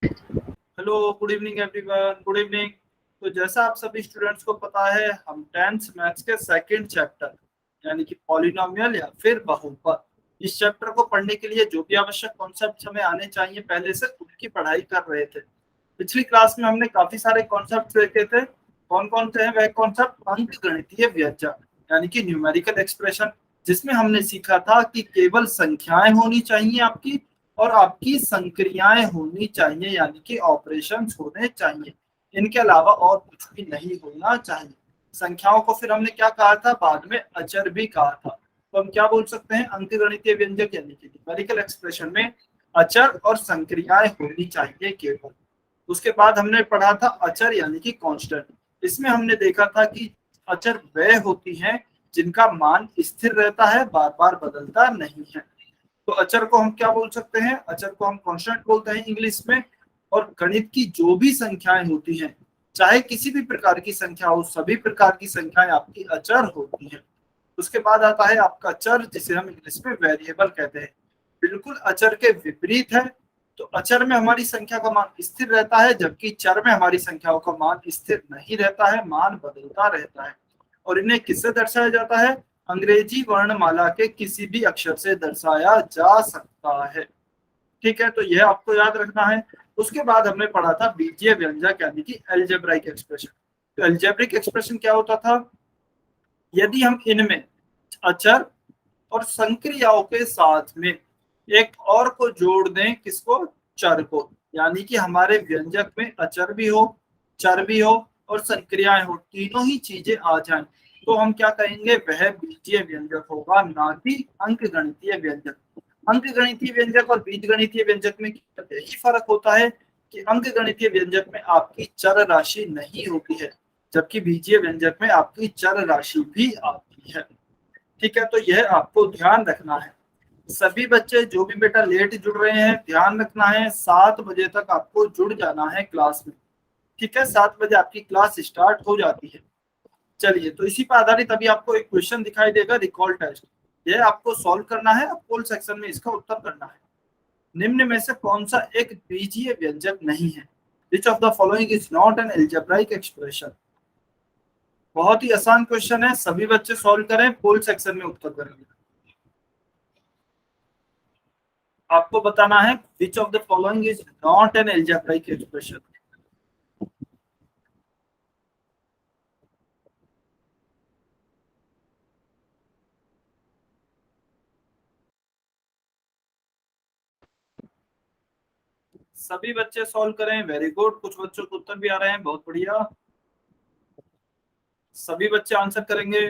Hello, good evening everyone, good evening. तो जैसा आप सभी स्टूडेंट्स को पता है, हम 10th मैथ्स के सेकंड चैप्टर यानी कि पॉलिनोमियल या फिर बहुपद, इस चैप्टर को पढ़ने के लिए जो भी आवश्यक कॉन्सेप्ट हमें आने चाहिए पहले से, उनकी पढ़ाई कर रहे थे। पिछली क्लास में हमने काफी सारे कॉन्सेप्ट देखे थे। कौन कौन से हैं वह कॉन्सेप्ट? अंक गणितीय व्यंजक यानी कि न्यूमेरिकल एक्सप्रेशन, जिसमें हमने सीखा था कि केवल संख्याएं होनी चाहिए आपकी, और आपकी संक्रियाएं होनी चाहिए यानी कि ऑपरेशंस होने चाहिए। इनके अलावा और कुछ भी नहीं होना चाहिए। संख्याओं को फिर हमने क्या कहा था? बाद में अचर भी कहा था। तो हम क्या बोल सकते हैं? अंकगणितीय व्यंजक यानी कि न्यूमेरिकल एक्सप्रेशन में अचर और संक्रियाएं होनी चाहिए केवल। उसके बाद हमने पढ़ा था अचर यानी कि कांस्टेंट। इसमें हमने देखा था कि अचर वह होती हैं जिनका मान स्थिर रहता है, बार बार बदलता नहीं है। तो अचर को हम क्या बोल सकते हैं? अचर को हम कांस्टेंट बोलते हैं इंग्लिश में। और गणित की जो भी संख्याएं होती हैं, चाहे किसी भी प्रकार की संख्या हो, सभी प्रकार की संख्याएं आपकी अचर होती हैं। उसके बाद आता है आपका चर, जिसे हम इंग्लिश में वेरिएबल कहते हैं। बिल्कुल अचर के विपरीत है। तो अचर में हमारी संख्या का मान स्थिर रहता है, जबकि चर में हमारी संख्याओं का मान स्थिर नहीं रहता है, मान बदलता रहता है। और इन्हें किससे दर्शाया जाता है? अंग्रेजी वर्णमाला के किसी भी अक्षर से दर्शाया जा सकता है। ठीक है, तो यह आपको याद रखना है। उसके बाद हमने पढ़ा था बीजीय व्यंजक यानी कि एल्जेब्राइक एक्सप्रेशन। तो एल्जेब्रिक एक्सप्रेशन क्या होता था? यदि हम इनमें अचर और संक्रियाओं के साथ में एक और को जोड़ दें, किसको? चर को। यानी कि हमारे व्यंजक में अचर भी हो, चर भी हो और संक्रियाएं हो, तीनों ही चीजें आ जाएं, तो हम क्या कहेंगे? वह बीजीय व्यंजक होगा, ना कि अंकगणितीय व्यंजक। अंकगणितीय व्यंजक और बीजगणितीय व्यंजक में यही फर्क होता है कि अंकगणितीय व्यंजक में आपकी चर राशि नहीं होती है, जबकि बीजीय व्यंजक में आपकी चर राशि भी आती है। ठीक है, तो यह आपको ध्यान रखना है। सभी बच्चे जो भी बेटा लेट जुड़ रहे हैं, ध्यान रखना है 7 बजे तक आपको जुड़ जाना है क्लास में। ठीक है, 7 बजे आपकी क्लास स्टार्ट हो जाती है। चलिए, तो इसी पर आधारित अभी आपको एक क्वेश्चन दिखाई देगा, रिकॉल टेस्ट। यह आपको सॉल्व करना है, पोल सेक्शन में इसका उत्तर करना है। निम्न में से कौन सा एक बीजीय व्यंजक नहीं है? Which of the following is not an algebraic expression? बहुत ही आसान क्वेश्चन है, सभी बच्चे सॉल्व करें, पोल सेक्शन में उत्तर करेंगे। आपको बताना है which of the following is not an algebraic expression. सभी बच्चे सॉल्व करें, वेरी गुड। कुछ बच्चों को उत्तर भी आ रहे हैं, बहुत बढ़िया। सभी बच्चे आंसर करेंगे।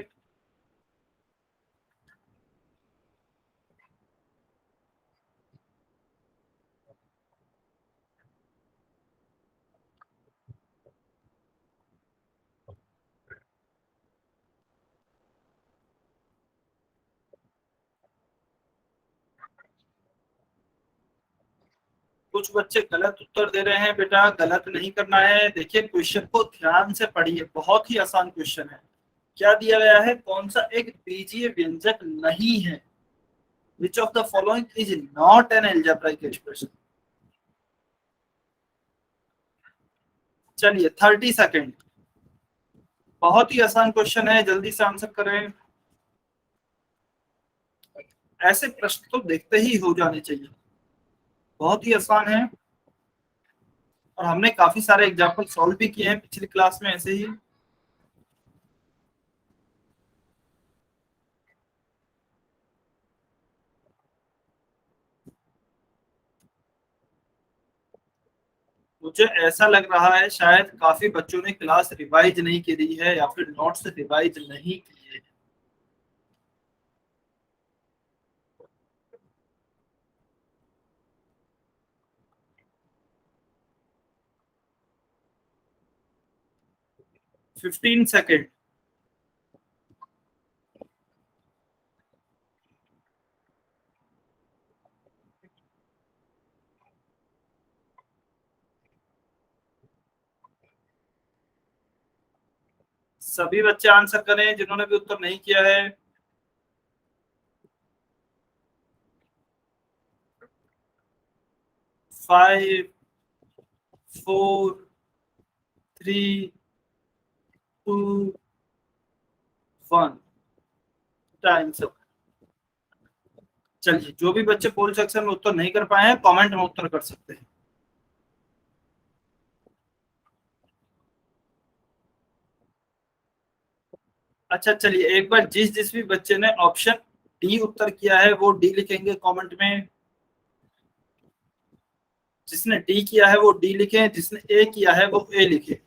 कुछ बच्चे गलत उत्तर दे रहे हैं, बेटा गलत नहीं करना है। देखिए, क्वेश्चन को ध्यान से पढ़िए, बहुत ही आसान क्वेश्चन है। क्या दिया गया है? कौन सा एक बीजीय व्यंजक नहीं है? Which of the following is not an algebraic expression? चलिए, 30 सेकेंड। बहुत ही आसान क्वेश्चन है, जल्दी से आंसर करें। ऐसे प्रश्न तो देखते ही हो जाने चाहिए, बहुत ही आसान है। और हमने काफी सारे एग्जाम्पल सॉल्व भी किए हैं पिछली क्लास में ऐसे ही। मुझे ऐसा लग रहा है शायद काफी बच्चों ने क्लास रिवाइज नहीं करी है या फिर नोट्स रिवाइज नहीं किए। 15 सेकेंड। सभी बच्चे आंसर करें जिन्होंने भी उत्तर नहीं किया है। 5, 4 3 2 1 टाइम से। चलिए, जो भी बच्चे पोल सेक्शन में उत्तर नहीं कर पाए हैं कमेंट में उत्तर कर सकते हैं। अच्छा चलिए, एक बार जिस जिस भी बच्चे ने ऑप्शन डी उत्तर किया है वो डी लिखेंगे कमेंट में। जिसने डी किया है वो डी लिखे, जिसने ए किया है वो ए लिखे।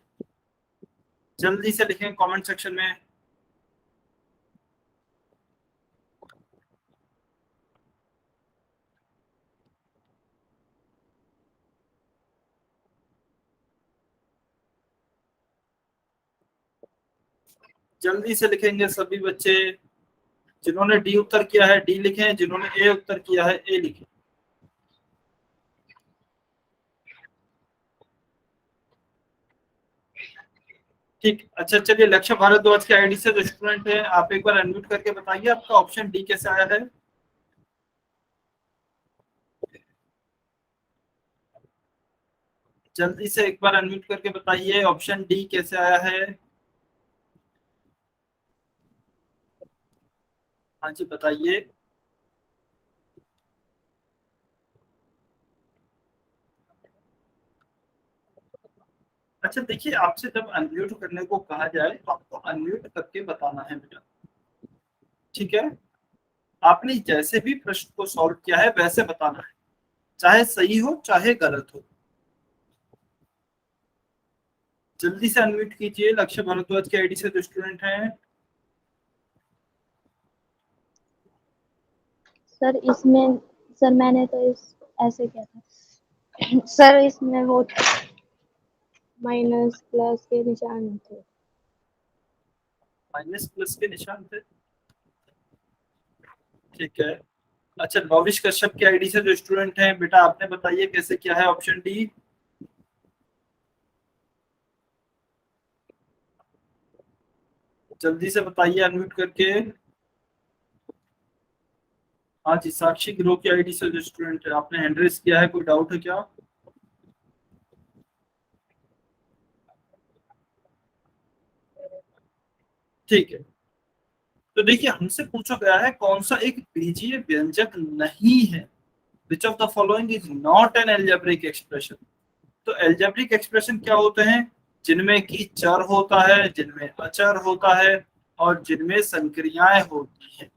जल्दी से लिखें कमेंट सेक्शन में। जल्दी से लिखेंगे सभी बच्चे। जिन्होंने डी उत्तर किया है डी लिखें, जिन्होंने ए उत्तर किया है ए लिखें। ठीक, अच्छा चलिए, लक्ष्य भारद्वाज के आईडी से जो स्टूडेंट है आप एक बार अनम्यूट करके बताइए आपका ऑप्शन डी कैसे आया है। जल्दी से एक बार अनम्यूट करके बताइए ऑप्शन डी कैसे आया है। हाँ जी बताइए। अच्छा देखिए, आपसे जब अनम्यूट करने को कहा जाए तो आपको अनम्यूट करके बताना है बेटा, ठीक है। आपने जैसे भी प्रश्न को सॉल्व किया है वैसे बताना है, चाहे सही हो चाहे गलत हो। जल्दी से अनम्यूट कीजिए लक्ष्य भारद्वाज के आईडी से जो स्टूडेंट हैं। सर इसमें, सर मैंने तो इस ऐसे किया था सर, इसमें वो माइनस प्लस के निशान थे। माइनस प्लस के निशान थे, ठीक है। अच्छा, भविष्य कश्यप के आईडी से जो स्टूडेंट हैं बेटा आपने बताइए कैसे क्या है ऑप्शन डी। जल्दी से बताइए अनम्यूट करके। हाँ जी, साक्षी ग्रो की आईडी से जो स्टूडेंट है आपने हैंड रेज किया है, कोई डाउट है क्या। ठीक है, तो देखिए हमसे पूछा गया है कौन सा एक बीजीय व्यंजक नहीं है। Which of the following is not an algebraic expression. तो एल्जेब्रिक एक्सप्रेशन क्या होते हैं, जिनमें कि चर होता है, जिनमें अचर होता है और जिनमें संक्रियाएं होती हैं।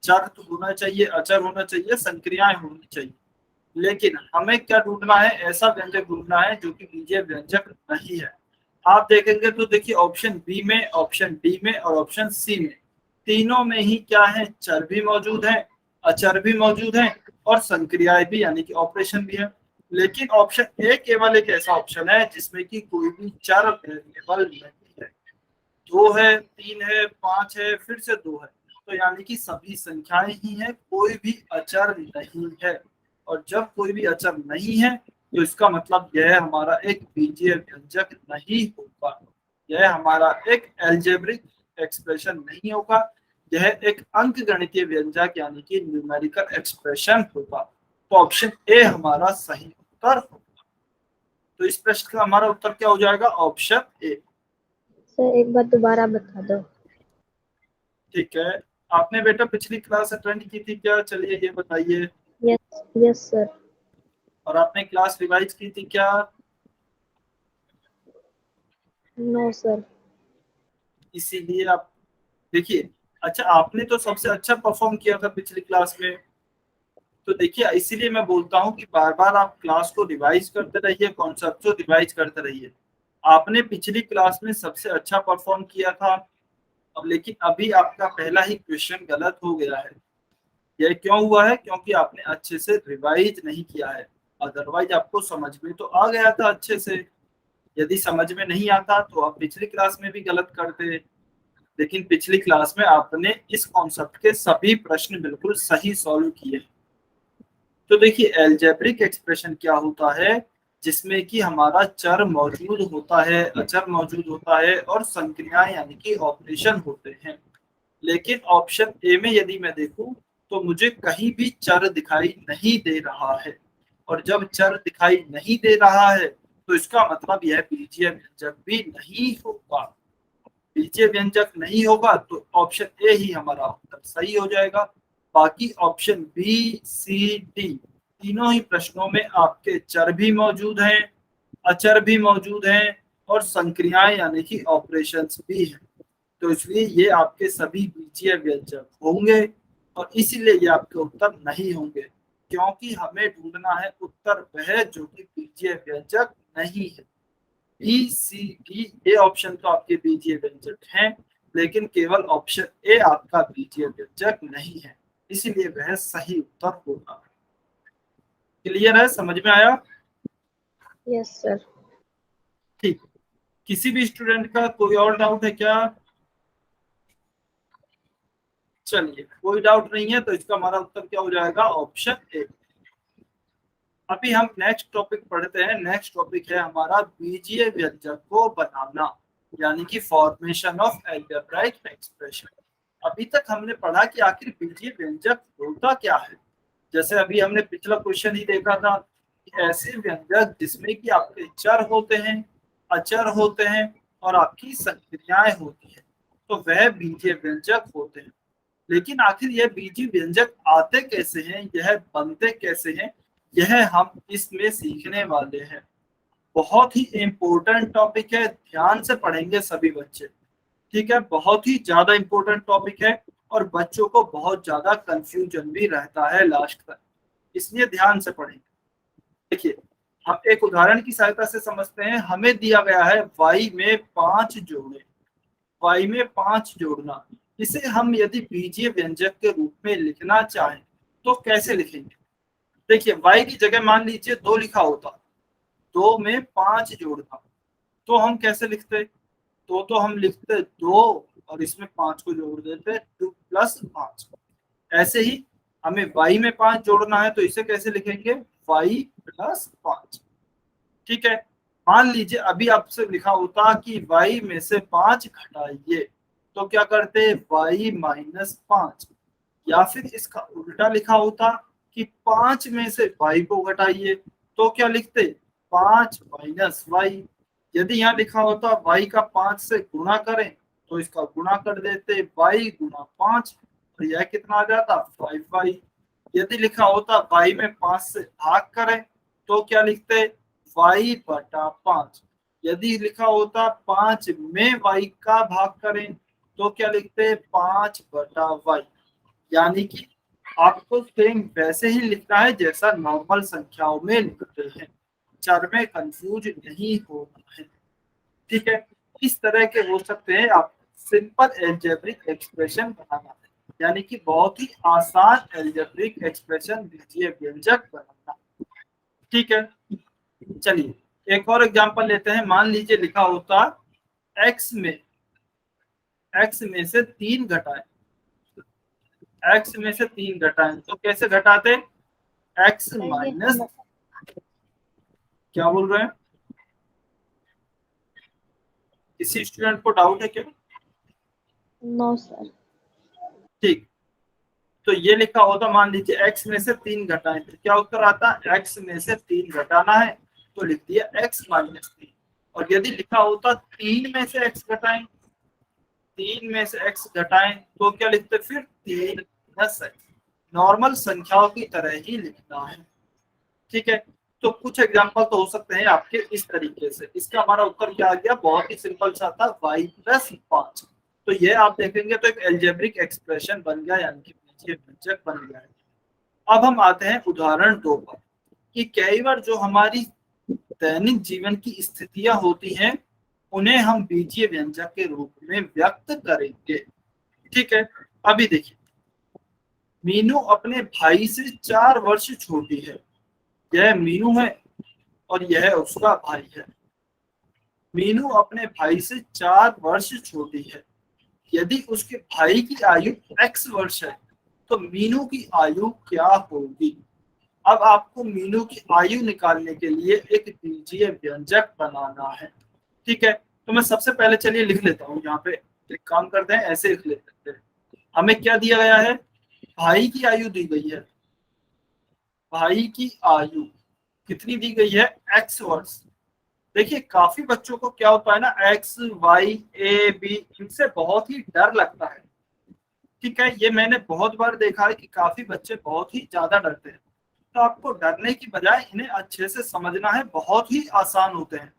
चर तो होना चाहिए, अचर होना चाहिए, संक्रियाएं होनी चाहिए। लेकिन हमें क्या ढूंढना है, ऐसा व्यंजक ढूंढना है जो कि बीजीय व्यंजक नहीं है। आप देखेंगे तो देखिए ऑप्शन बी में, ऑप्शन डी में और ऑप्शन सी में, तीनों में ही क्या है, चर भी मौजूद है, अचर भी मौजूद है और संक्रियाएं भी यानी कि ऑपरेशन भी है। लेकिन ऑप्शन ए केवल एक ऐसा ऑप्शन है जिसमें कि कोई भी चर वेरिएबल नहीं है। 2 है, 3 है, 5 है, फिर से 2 है, तो यानी कि सभी संख्याएं ही है, कोई भी अचर नहीं है। और जब कोई भी अचर नहीं है तो इसका मतलब यह हमारा एक बीजीय व्यंजक नहीं होगा, यह हमारा एक एल्जेब्रिक एक्सप्रेशन नहीं होगा, यह एक अंक गणितीय व्यंजक यानी कि न्यूमेरिकल एक्सप्रेशन होगा। तो ऑप्शन ए हमारा सही उत्तर होगा। तो इस प्रश्न का हमारा उत्तर क्या हो जाएगा, ऑप्शन ए। सर एक बार दोबारा बता दो। ठीक है, आपने बेटा पिछली क्लास अटेंड की थी क्या, चलिए ये बताइए। Yes yes sir. और आपने क्लास रिवाइज की थी क्या। No sir. इसीलिए आप देखिए, अच्छा आपने तो सबसे अच्छा परफॉर्म किया था पिछली क्लास में, तो देखिए इसीलिए मैं बोलता हूँ कि बार बार आप क्लास को रिवाइज करते रहिए, कॉन्सेप्ट को रिवाइज करते रहिए। आपने पिछली क्लास में सबसे अच्छा परफॉर्म किया था, अब लेकिन अभी आपका पहला ही क्वेश्चन गलत हो गया है। यह क्यों हुआ है, क्योंकि आपने अच्छे से रिवाइज नहीं किया है। अदरवाइज आपको समझ में तो आ गया था अच्छे से। यदि समझ में नहीं आता तो आप पिछली क्लास में भी गलत करते, लेकिन पिछली क्लास में आपने इस कॉन्सेप्ट के सभी प्रश्न बिल्कुल सही सॉल्व किए। तो देखिए एल्जेब्रिक एक्सप्रेशन क्या होता है, जिसमें कि हमारा चर मौजूद होता है, अचर मौजूद होता है और संक्रियाएं यानी कि ऑपरेशन होते हैं। लेकिन ऑप्शन ए में यदि मैं देखूं तो मुझे कहीं भी चर दिखाई नहीं दे रहा है। और जब चर दिखाई नहीं दे रहा है तो इसका मतलब यह बीजीय व्यंजक भी नहीं होगा। बीजीय व्यंजक नहीं होगा तो ऑप्शन ए ही हमारा उत्तर सही हो जाएगा। बाकी ऑप्शन बी, सी, डी तीनों ही प्रश्नों में आपके चर भी मौजूद हैं, अचर भी मौजूद हैं और संक्रियाएं यानी कि ऑपरेशंस भी हैं। तो इसलिए ये आपके सभी बीजीय व्यंजक होंगे और इसीलिए ये आपके उत्तर नहीं होंगे, क्योंकि हमें ढूंढना है उत्तर वह जो कि बीजीय व्यंजक नहीं है। बी, सी, डी ये ऑप्शन तो आपके बीजीय व्यंजक हैं, लेकिन केवल ऑप्शन ए आपका बीजीय व्यंजक नहीं है, इसीलिए वह सही उत्तर होगा। क्लियर है, समझ में आया? Yes sir. ठीक, किसी भी स्टूडेंट का कोई और डाउट है क्या? चलिए, कोई डाउट नहीं है तो इसका हमारा उत्तर क्या हो जाएगा? Option A. अभी हम नेक्स्ट टॉपिक पढ़ते हैं। नेक्स्ट टॉपिक है हमारा बीजीय व्यंजक को बनाना, यानी कि फॉर्मेशन ऑफ अलजेब्राइक एक्सप्रेशन। अभी तक हमने पढ़ा कि आखिर बीजीय व्यंजक होता क्या है। जैसे अभी हमने पिछला क्वेश्चन ही देखा था कि ऐसे व्यंजक जिसमें कि आपके चर होते हैं, अचर होते हैं और आपकी संक्रियाएं होती हैं, तो वह बीजीय व्यंजक होते हैं। लेकिन आखिर यह बीजीय व्यंजक आते कैसे हैं, यह बनते कैसे हैं, यह हम इसमें सीखने वाले हैं। बहुत ही इम्पोर्टेंट टॉपिक है, ध्यान से पढ़ेंगे सभी बच्चे। ठीक है, बहुत ही ज्यादा इम्पोर्टेंट टॉपिक है और बच्चों को बहुत ज्यादा कंफ्यूजन भी रहता है लास्ट तक, इसलिए ध्यान से पढ़ेंगे। देखिए, हम एक उदाहरण की सहायता से समझते हैं। हमें दिया गया है y में 5 जोड़े, y में 5 जोड़ना। इसे हम यदि बीजीय व्यंजक के रूप में लिखना चाहें तो कैसे लिखेंगे? देखिए, y की जगह मान लीजिए 2 लिखा होता, 2 में 5 जोड़ना, तो हम कैसे लिखते? तो हम लिखते 2 और इसमें 5 को जोड़ देते 2 + 5। ऐसे ही हमें y में 5 जोड़ना है तो इसे कैसे लिखेंगे? y + 5। ठीक है, मान लीजिए अभी आपसे लिखा होता कि y में से 5 घटाइए, तो क्या करते? y - 5। या फिर इसका उल्टा लिखा होता कि 5 में से y को घटाइए, तो क्या लिखते? 5 - y। यदि यहाँ लिखा होता y का 5 से गुणा करें, तो इसका गुणा कर देते y × 5, तो यह कितना आ जाता? 5y। यदि लिखा होता y में 5 से भाग करें, तो क्या लिखते? y/5। यदि लिखा होता 5 में y का भाग करें, तो क्या लिखते? 5/y। यानी कि आपको सेम वैसे ही लिखना है जैसा नॉर्मल संख्याओं में लिखते हैं, चर में कंफ्यूज नहीं होना है। ठीक है, इस तरह के हो सकते हैं आप सिंपल अलजेब्रिक एक्सप्रेशन बनाना है, यानी कि बहुत ही आसान अलजेब्रिक एक्सप्रेशन बीजीय व्यंजक बनाना। ठीक है, चलिए एक और एग्जांपल लेते हैं। मान लीजिए लिखा होता x में से 3 घटाएं, x में से 3 घटाएं, तो कैसे घटाते? x माइनस, क्या बोल रहे हैं? किसी स्टूडेंट को डाउट है क्या? No sir. ठीक, तो ये लिखा होता मान लीजिए x में से 3 घटाएं, तो क्या उत्तर आता? x में से 3 घटाना है तो लिख दिया x - 3। और यदि लिखा होता 3 में से x घटाएं, 3 में से x घटाएं, तो क्या लिखते? फिर 3 - x। नॉर्मल संख्याओं की तरह ही लिखना है। ठीक है, तो कुछ एग्जांपल तो हो सकते हैं आपके इस तरीके से। इसका हमारा उत्तर क्या आ गया? बहुत ही सिंपल सा था, y + 5। तो ये आप देखेंगे तो एक अलजेब्रिक एक्सप्रेशन बन गया, यानी कि बीजीय व्यंजक बन गया है। अब हम आते हैं उदाहरण 2 पर कि कई बार जो हमारी दैनिक जीवन की स्थितियां होती हैं उन्हें हम बीजीय व्यंजक के रूप में व्यक्त करेंगे। ठीक है, अभी देखिए, मीनू अपने भाई से 4 वर्ष छोटी है। यह मीनू है और यह उसका भाई है। मीनू अपने भाई से 4 वर्ष छोटी है। यदि उसके भाई की आयु x वर्ष है तो मीनू की आयु क्या होगी? अब आपको मीनू की आयु निकालने के लिए एक बीजीय व्यंजक बनाना है। ठीक है, तो मैं सबसे पहले चलिए लिख लेता हूँ। यहाँ पे एक काम करते हैं, ऐसे लिख लेते हैं। हमें क्या दिया गया है? भाई की आयु दी गई है। भाई की आयु कितनी दी गई है? x वर्ष। देखिए काफी बच्चों को क्या होता है ना, एक्स वाई ए बी इनसे बहुत ही डर लगता है। ठीक है, ये मैंने बहुत बार देखा है कि काफी बच्चे बहुत ही ज्यादा डरते हैं। तो आपको डरने की बजाय इन्हें अच्छे से समझना है, बहुत ही आसान होते हैं।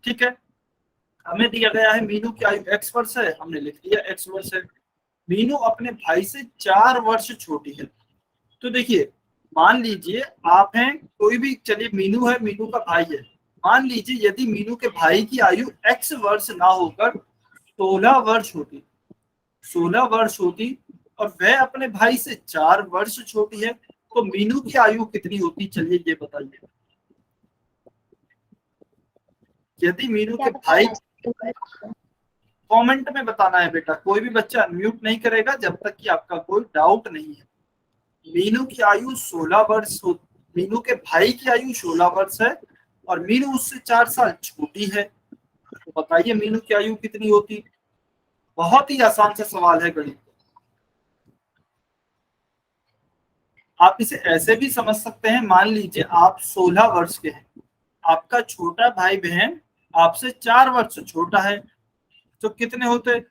ठीक है, हमें दिया गया है मीनू की आयु एक्स वर्ष है, हमने लिख दिया एक्स वर्ष है। मीनू अपने भाई से 4 वर्ष छोटी है। तो देखिए, मान लीजिए आप हैं कोई भी, चलिए मीनू है, मीनू का भाई है। मान लीजिए यदि मीनू के भाई की आयु एक्स वर्ष ना होकर 16 वर्ष होती, 16 वर्ष होती, और वह अपने भाई से 4 वर्ष छोटी है, तो मीनू की आयु कितनी होती, चलिए ये बताइए। यदि मीनू क्या के पता भाई, है? कमेंट में बताना है बेटा, कोई भी बच्चा अनम्यूट नहीं करेगा जब तक कि आपका कोई डाउट नहीं है। मीनू की आयु 16 वर्ष हो, मीनू के भाई की आयु 16 वर्ष है और मीनू उससे 4 साल छोटी है, तो बताइए मीनू की आयु कितनी होती। बहुत ही आसान सा सवाल है गणित। आप इसे ऐसे भी समझ सकते हैं, मान लीजिए आप 16 वर्ष के हैं, आपका छोटा भाई बहन आपसे 4 वर्ष छोटा है, तो कितने होते।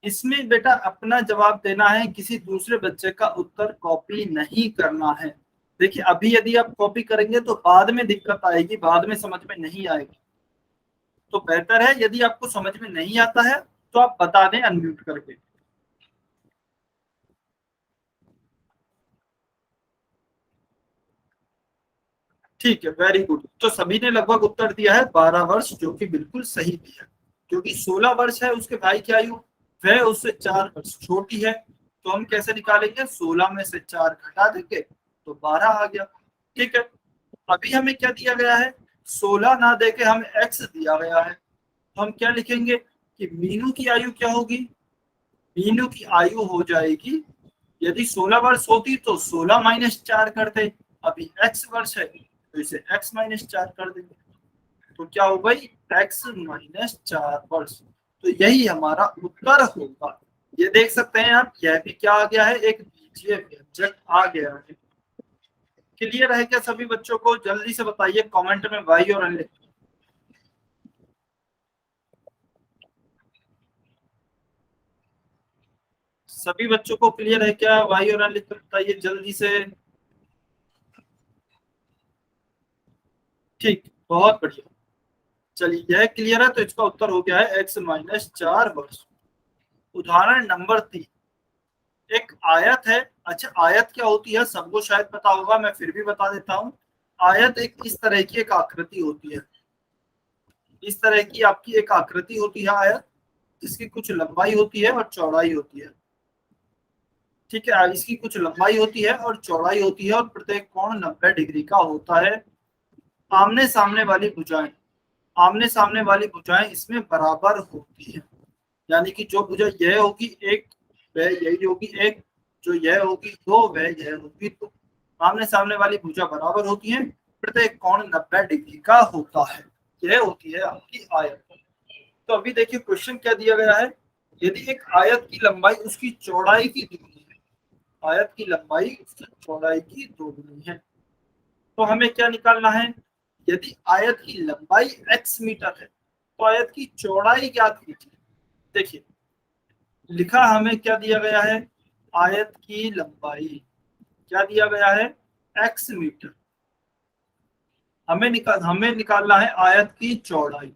इसमें बेटा अपना जवाब देना है, किसी दूसरे बच्चे का उत्तर कॉपी नहीं करना है। देखिए अभी यदि आप कॉपी करेंगे तो बाद में दिक्कत आएगी, बाद में समझ में नहीं आएगी। तो बेहतर है यदि आपको समझ में नहीं आता है तो आप बता दें अनम्यूट करके। ठीक है, वेरी गुड। तो सभी ने लगभग उत्तर दिया है 12 वर्ष, जो कि बिल्कुल सही भी है, क्योंकि 16 वर्ष है उसके भाई की आयु, वह उससे 4 वर्ष छोटी है। तो हम कैसे निकालेंगे, 16 में से 4 घटा देंगे तो 12 आ गया। ठीक है, अभी हमें क्या दिया गया है, 16 ना देके हमें एक्स दिया गया है, तो हम क्या लिखेंगे कि मीनू की आयु क्या होगी। मीनू की आयु हो जाएगी, यदि 16 वर्ष होती तो 16 - 4 करते, अभी एक्स वर्ष है तो इसे एक्स -4 कर देंगे, तो क्या हो गई x - 4 वर्ष। तो यही हमारा उत्तर होगा। ये देख सकते हैं आप, यह भी क्या आ गया है, एक बीजीय व्यंजक आ गया है। क्लियर है क्या सभी बच्चों को, जल्दी से बताइए कमेंट में वाई और एन। सभी बच्चों को क्लियर है क्या, वाई और एन लिख कर बताइए जल्दी से। ठीक, बहुत बढ़िया। चलिए यह क्लियर है, तो इसका उत्तर हो गया है x - 4 वर्ष। उदाहरण नंबर 3, एक आयत है। अच्छा, आयत क्या होती है सबको शायद पता होगा, मैं फिर भी बता देता हूँ। आयत एक इस तरह की एक आकृति होती है, इस तरह की आपकी एक आकृति होती है आयत, जिसकी कुछ लंबाई होती है और चौड़ाई होती है। ठीक है, इसकी कुछ लंबाई होती है और चौड़ाई होती है, और प्रत्येक कोण 90 डिग्री का होता है। आमने सामने वाली भुजाएं, आमने सामने वाली भुजाएं इसमें बराबर होती है, यानी कि जो भुजा यह होगी एक, वह यही होगी एक, जो यह होगी दो, वह यह होगी दो। आमने सामने वाली भुजा बराबर होती है, प्रत्येक कोण 90 डिग्री का होता है। यह होती है आपकी आयत। तो अभी देखिए क्वेश्चन क्या दिया गया है, यदि एक आयत की लंबाई उसकी चौड़ाई की दुगनी है, आयत की लंबाई उसकी चौड़ाई की दोगुनी है, तो हमें क्या निकालना है। यदि आयत की लंबाई x मीटर है तो आयत की चौड़ाई ज्ञात कीजिए। देखिए लिखा हमें क्या दिया गया है, आयत की लंबाई क्या दिया गया है, x मीटर। हमें निकालना है आयत की चौड़ाई,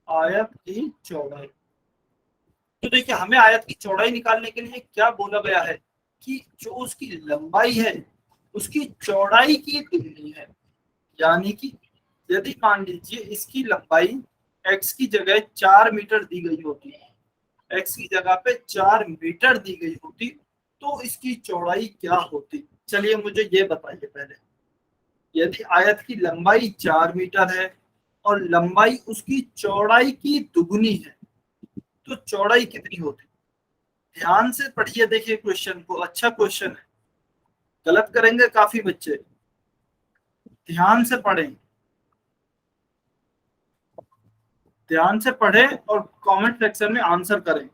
आयत की चौड़ाई। तो देखिए हमें आयत की चौड़ाई निकालने के लिए क्या बोला गया है, कि जो उसकी लंबाई है उसकी चौड़ाई की दुगनी है। यानी कि यदि मान लीजिए इसकी लंबाई x की जगह 4 मीटर दी गई होती, x की जगह पे 4 मीटर दी गई होती, तो इसकी चौड़ाई क्या होती। चलिए मुझे ये बताइए पहले, यदि आयत की लंबाई 4 मीटर है और लंबाई उसकी चौड़ाई की दुगनी है, तो चौड़ाई कितनी होती। ध्यान से पढ़िए, देखिए क्वेश्चन को, अच्छा क्वेश्चन है, गलत करेंगे काफी बच्चे, ध्यान से पढ़ें, ध्यान से पढ़ें और कमेंट सेक्शन में आंसर करें।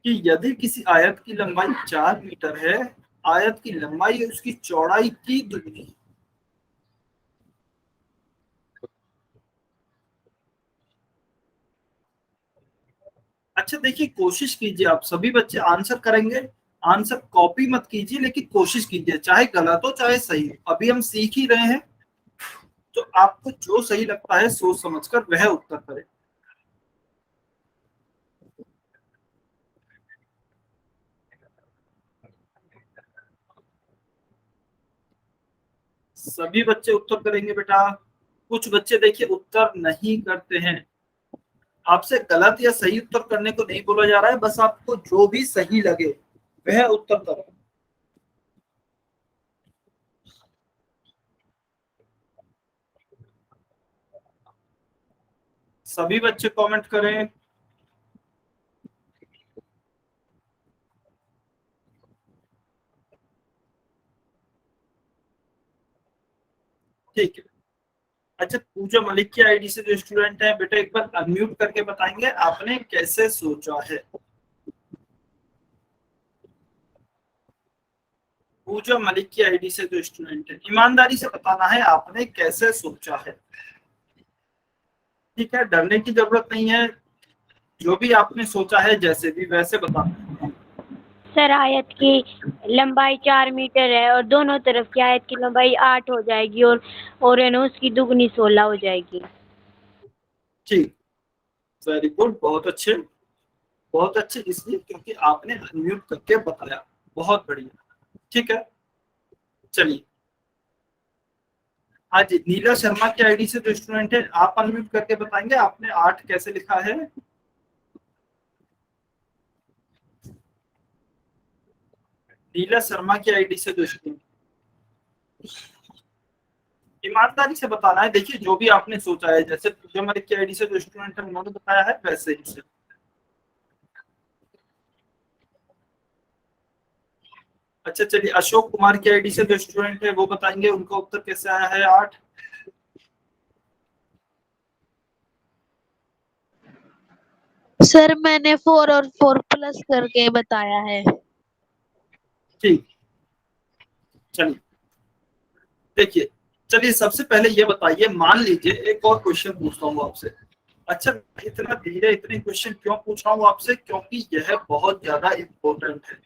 कि यदि किसी आयत की लंबाई 4 मीटर है, आयत की लंबाई उसकी चौड़ाई की दुगनी। अच्छा देखिए, कोशिश कीजिए, आप सभी बच्चे आंसर करेंगे, आंसर कॉपी मत कीजिए, लेकिन कोशिश कीजिए, चाहे गलत हो चाहे सही हो, अभी हम सीख ही रहे हैं, तो आपको जो सही लगता है सोच समझकर वह उत्तर करें। सभी बच्चे उत्तर करेंगे बेटा। कुछ बच्चे देखिए उत्तर नहीं करते हैं। आपसे गलत या सही उत्तर करने को नहीं बोला जा रहा है, बस आपको जो भी सही लगे वह उत्तर करो। सभी बच्चे कमेंट करें। ठीक है। अच्छा, पूजा मलिक की आईडी से जो स्टूडेंट है बेटा, एक बार अनम्यूट करके बताएंगे आपने कैसे सोचा है। पूजा मलिक की आईडी से जो स्टूडेंट है, ईमानदारी से बताना है आपने कैसे सोचा है। ठीक है, डरने की जरूरत नहीं है, जो भी आपने सोचा है जैसे भी वैसे बताना है। सर आयत की लंबाई 4 मीटर है और दोनों तरफ की आयत की लंबाई 8 हो जाएगी और है ना उसकी दुगनी 16 हो जाएगी। ठीक, वेरी गुड, बहुत अच्छे, बहुत अच्छे, इसलिए क्योंकि आपने अनम्यूट करके बताया, बहुत बढ़िया। ठीक है, चलिए। हाँ जी, नीला शर्मा की आईडी से जो स्टूडेंट है, आप अनम्यूट करके बताएंगे आपने 8 कैसे लिखा है। नीला शर्मा की आईडी से जो स्टूडेंट, ईमानदारी से बताना है, देखिए जो भी आपने सोचा है, जैसे पूजा मलिक की आईडी से जो स्टूडेंट है उन्होंने बताया है वैसे ही से। अच्छा चलिए, अशोक कुमार की आईडी से जो स्टूडेंट है वो बताएंगे उनका उत्तर कैसे आया है 8। सर मैंने 4 और 4 प्लस करके बताया है। ठीक, चलिए देखिए, चलिए सबसे पहले ये बताइए, मान लीजिए एक और क्वेश्चन पूछता हूँ आपसे। अच्छा, इतना धीरे इतने क्वेश्चन क्यों पूछ रहा हूँ आपसे, क्योंकि यह बहुत ज्यादा इम्पोर्टेंट है।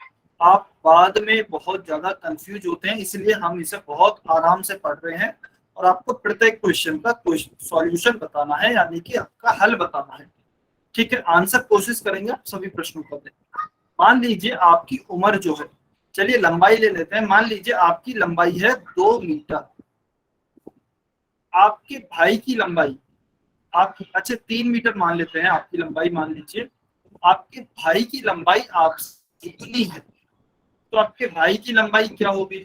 आप बाद में बहुत ज्यादा कंफ्यूज होते हैं, इसलिए हम इसे बहुत आराम से पढ़ रहे हैं और आपको प्रत्येक क्वेश्चन का सॉल्यूशन बताना है, यानी कि आपका हल बताना है। ठीक है, आंसर कोशिश करेंगे आप सभी प्रश्नों का दें। मान लीजिए आपकी उम्र जो है, चलिए लंबाई ले लेते हैं, मान लीजिए आपकी लंबाई है 2 मीटर, आपके भाई की लंबाई, आप अच्छा 3 मीटर मान लेते हैं आपकी लंबाई, मान लीजिए आपके भाई की लंबाई आपसे इतनी है, तो आपके भाई की लंबाई क्या होगी।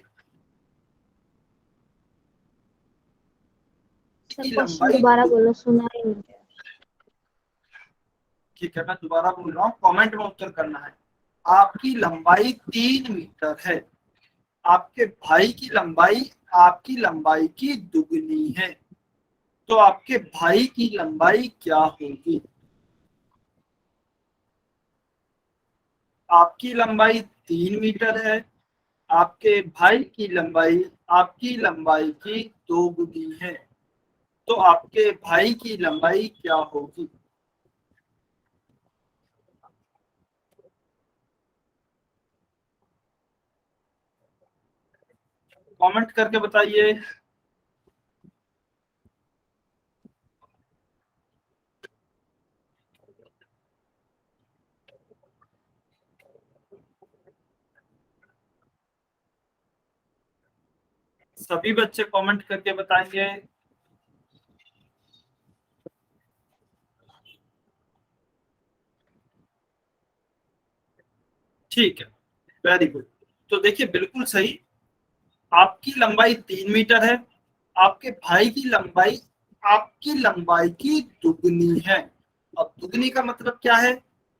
सर की क्वेश्चन लंबाई, दोबारा बोलो, सुना ही नहीं। ठीक है मैं दोबारा बोल रहा हूँ, कमेंट में उत्तर करना है। आपकी लंबाई 3 मीटर है, आपके भाई की लंबाई आपकी लंबाई की दुगनी है, तो आपके भाई की लंबाई क्या होगी। आपकी लंबाई 3 मीटर है, आपके भाई की लंबाई आपकी लंबाई की दोगुनी है, तो आपके भाई की लंबाई क्या होगी। कमेंट करके बताइए। सभी बच्चे कमेंट करके बताएंगे। ठीक है, वेरी गुड। तो देखिए बिल्कुल सही, आपकी लंबाई 3 मीटर है, आपके भाई की लंबाई आपकी लंबाई की दुगनी है। अब दुगनी का मतलब क्या है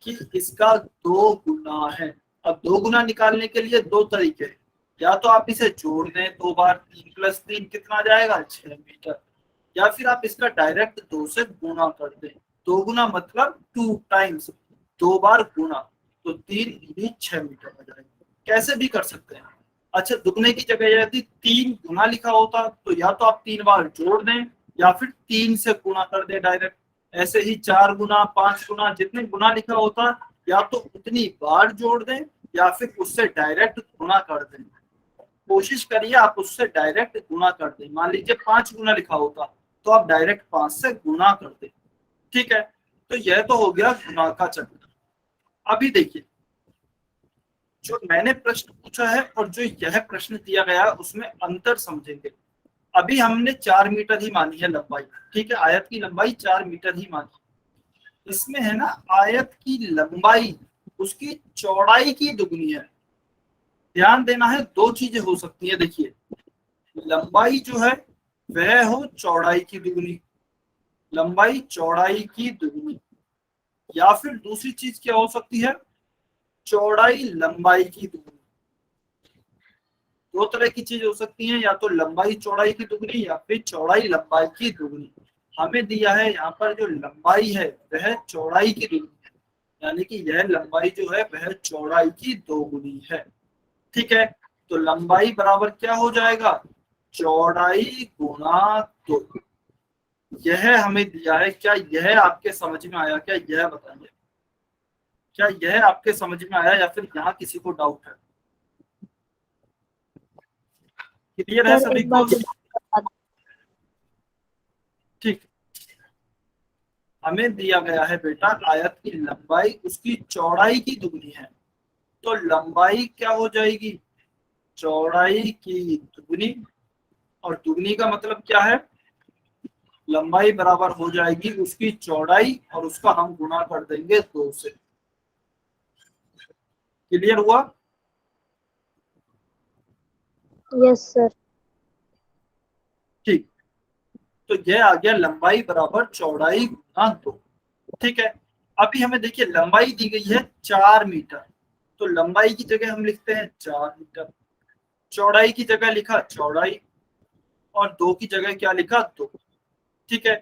कि इसका 2 गुना है। अब 2 गुना निकालने के लिए 2 तरीके हैं, या तो आप इसे जोड़ दें 2 बार, 3 + 3 कितना आ जाएगा 6 मीटर, या फिर आप इसका डायरेक्ट 2 से गुना कर दें। 2 गुना मतलब 2 टाइम्स, 2 बार गुना, तो 3 दूनी 6 मीटर आ जाएगा। कैसे भी कर सकते हैं। अच्छा, दुगने की जगह यदि 3 गुना लिखा होता तो या तो आप 3 बार जोड़ दें या फिर 3 से गुना कर दें डायरेक्ट। ऐसे ही 4 गुना 5 गुना जितने गुना लिखा होता या तो उतनी बार जोड़ दें या फिर उससे डायरेक्ट गुना कर दें। कोशिश करिए आप उससे डायरेक्ट गुना कर दें। मान लीजिए 5 गुना लिखा होता तो आप डायरेक्ट 5 से गुना कर दें। ठीक है, तो यह तो हो गया गुना का चक्र। अभी देखिए, जो मैंने प्रश्न पूछा है और जो यह प्रश्न दिया गया उसमें अंतर समझेंगे। अभी हमने 4 मीटर ही मानी है लंबाई। ठीक है, आयत की लंबाई 4 मीटर ही मानी। इसमें है ना, आयत की लंबाई उसकी चौड़ाई की दुगनी है। ध्यान देना है, दो चीजें हो सकती है। देखिए, लंबाई जो है वह हो चौड़ाई की दुगनी, लंबाई चौड़ाई की दुगनी, या फिर दूसरी चीज क्या हो सकती है, चौड़ाई लंबाई की दुगनी। दो तरह की चीज हो सकती है, या तो लंबाई चौड़ाई की दुगनी या फिर चौड़ाई लंबाई की दुगनी। हमें दिया है यहाँ पर जो लंबाई है वह चौड़ाई की दुगनी है, यानी कि यह लंबाई जो है वह चौड़ाई की दोगुनी है। ठीक है, तो लंबाई बराबर क्या हो जाएगा, चौड़ाई गुना 2। यह हमें दिया है। क्या यह आपके समझ में आया? क्या यह बताइए, क्या यह आपके समझ में आया या फिर यहाँ किसी को डाउट है? क्लियर है सर सभी एक को? बार दोबारा बता दो। ठीक, हमें दिया गया है बेटा आयत की लंबाई उसकी चौड़ाई की दुगनी है, तो लंबाई क्या हो जाएगी, चौड़ाई की दुगनी। और दुगनी का मतलब क्या है, लंबाई बराबर हो जाएगी उसकी चौड़ाई और उसका हम गुना कर देंगे 2 से। क्लियर हुआ? Yes sir. ठीक, तो यह आ गया लंबाई बराबर चौड़ाई गुना 2। ठीक है, अभी हमें देखिए लंबाई दी गई है 4 मीटर, तो लंबाई की जगह हम लिखते हैं 4 मीटर, चौड़ाई की जगह लिखा चौड़ाई, और 2 की जगह क्या लिखा 2। ठीक है,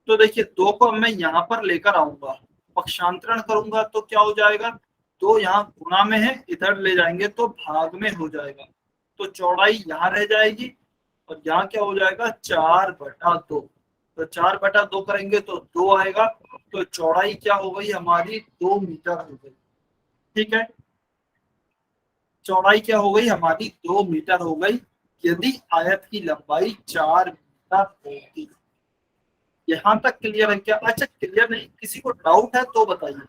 तो देखिए 2 को मैं यहाँ पर लेकर आऊंगा, पक्षांतरण करूंगा तो क्या हो जाएगा, 2 यहाँ गुना में है, इधर ले जाएंगे तो भाग में हो जाएगा, तो चौड़ाई यहाँ रह जाएगी और यहाँ क्या हो जाएगा 4/2। तो 4/2 करेंगे तो 2 आएगा, तो चौड़ाई क्या हो गई हमारी 2 मीटर हो गई। ठीक है, चौड़ाई क्या हो गई हमारी 2 मीटर हो गई यदि आयत की लंबाई 4 मीटर होती। यहाँ तक क्लियर है क्या? अच्छा, क्लियर नहीं, किसी को डाउट है तो बताइए,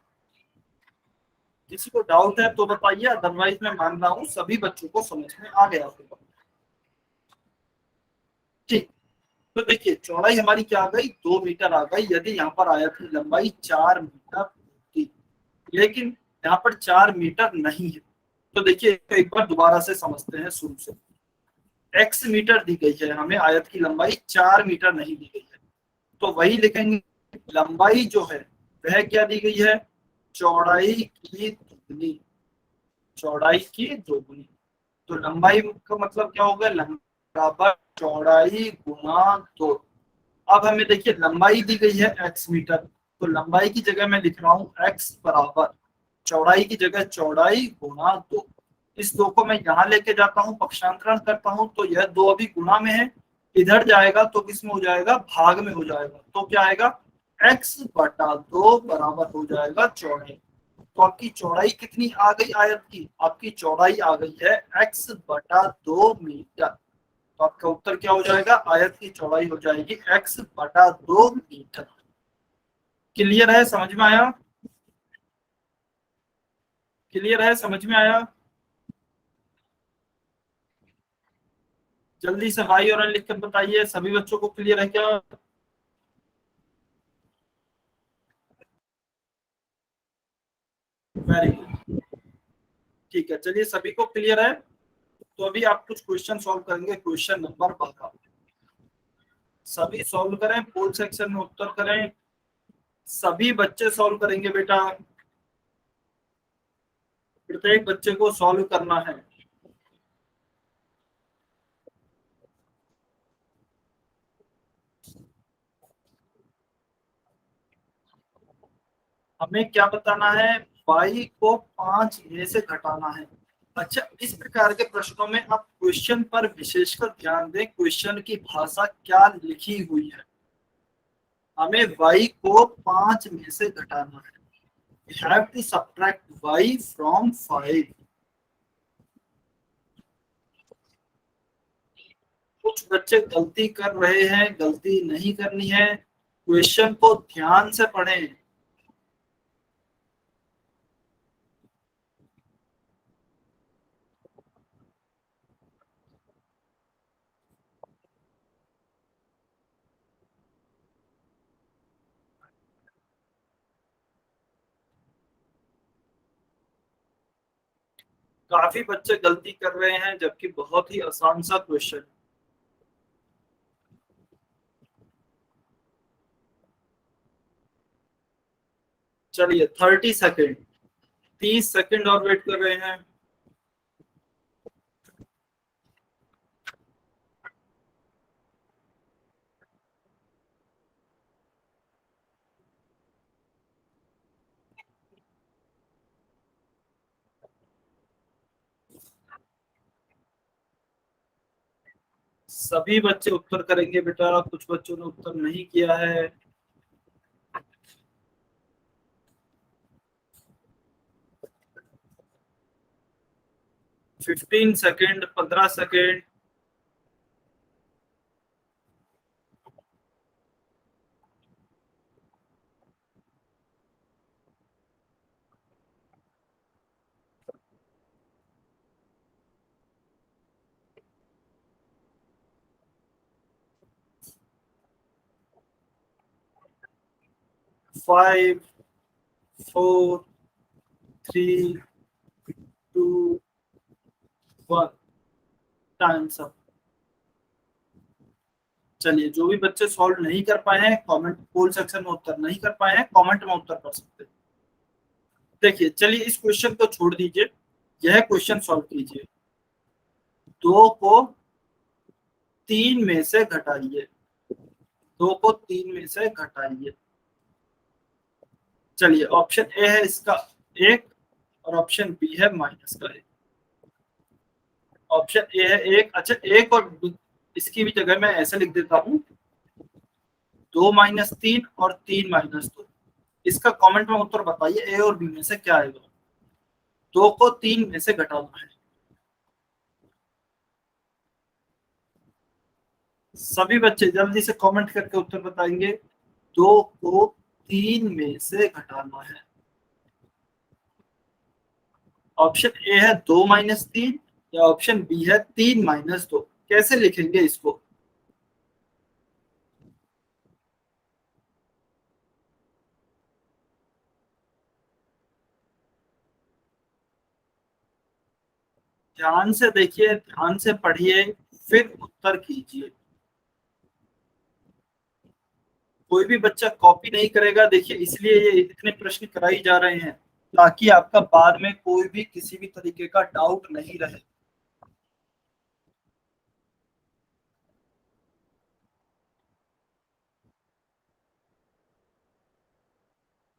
किसी को डाउट है तो बताइए, अदरवाइज मैं मान रहा हूँ सभी बच्चों को समझ में आ गया होगा। ठीक, तो देखिए चौड़ाई हमारी क्या आ गई 2 मीटर आ गई यदि यहाँ पर आयत की लंबाई 4 मीटर होती, लेकिन यहाँ पर 4 मीटर नहीं है। तो देखिए एक बार दोबारा से समझते हैं शुरू से। x मीटर दी गई है हमें, आयत की लंबाई 4 मीटर नहीं दी गई है, तो वही लिखेंगे लंबाई जो है वह क्या दी गई है, चौड़ाई की दुगनी, चौड़ाई की दोगुनी। तो लंबाई का मतलब क्या होगा, लंबाई बराबर चौड़ाई गुना 2। अब हमें देखिए लंबाई दी गई है x मीटर, तो लंबाई की जगह मैं लिख रहा हूँ x बराबर चौड़ाई की जगह चौड़ाई गुना 2। इस 2 को मैं यहाँ लेके जाता हूँ, पक्षांतरण करता हूँ, तो यह 2 अभी गुना में है, इधर जाएगा तो किस में हो जाएगा, भाग में हो जाएगा, तो क्या आएगा x/2 बराबर हो जाएगा चौड़ाई। तो आपकी चौड़ाई कितनी आ गई आयत की, आपकी चौड़ाई आ गई है x/2 मीटर। तो आपका उत्तर क्या हो जाएगा, आयत की चौड़ाई हो जाएगी x/2 मीटर। क्लियर है, समझ में आया? क्लियर है, समझ में आया? जल्दी से भाई और लिखकर बताइए, सभी बच्चों को क्लियर है क्या? वेरी गुड, ठीक है, चलिए सभी को क्लियर है। तो अभी आप कुछ क्वेश्चन सॉल्व करेंगे, क्वेश्चन नंबर 12 सभी सॉल्व करें, पूल सेक्शन में उत्तर करें, सभी बच्चे सॉल्व करेंगे बेटा, प्रत्येक बच्चे को सॉल्व करना है। हमें क्या बताना है, y को 5 में से घटाना है। अच्छा, इस प्रकार के प्रश्नों में आप क्वेश्चन पर विशेषकर ध्यान दें, क्वेश्चन की भाषा क्या लिखी हुई है। हमें y को 5 में से घटाना है। We have to subtract y from 5. कुछ बच्चे गलती कर रहे हैं, गलती नहीं करनी है, क्वेश्चन को ध्यान से पढ़ें। काफी बच्चे गलती कर रहे हैं, जबकि बहुत ही आसान सा क्वेश्चन। चलिए 30 सेकेंड, 30 सेकेंड और वेट कर रहे हैं। सभी बच्चे उत्तर करेंगे बेटा, कुछ बच्चों ने उत्तर नहीं किया है। Fifteen second, 15 second. Five, 4, 3, 2, 1। Times up. चलिए, जो भी बच्चे सॉल्व नहीं कर पाए हैं, कमेंट पोल सेक्शन में उत्तर नहीं कर पाए हैं, कमेंट में उत्तर कर सकते हैं। देखिए, चलिए इस क्वेश्चन को छोड़ दीजिए, यह क्वेश्चन सॉल्व कीजिए। 2 को 3 में से घटाइए, 2 को 3 में से घटाइए। चलिए, ऑप्शन ए है इसका 1 और ऑप्शन बी है माइनस का 1। ऑप्शन ए है 1। अच्छा, 1 और इसकी भी जगह मैं ऐसे लिख देता हूं, 2 - 3 और 3 - 2। इसका कमेंट में उत्तर बताइए, ए और बी में से क्या आएगा। 2 को 3 में से घटाना है। सभी बच्चे जल्दी से कमेंट करके उत्तर बताएंगे। 2 को 3 में से घटाना है। ऑप्शन ए है 2 - 3 या ऑप्शन बी है 3 - 2। कैसे लिखेंगे इसको? ध्यान से देखिए, ध्यान से पढ़िए, फिर उत्तर कीजिए। कोई भी बच्चा कॉपी नहीं करेगा, देखिए इसलिए ये इतने प्रश्न कराई जा रहे हैं, ताकि आपका बाद में कोई भी किसी भी तरीके का डाउट नहीं रहे।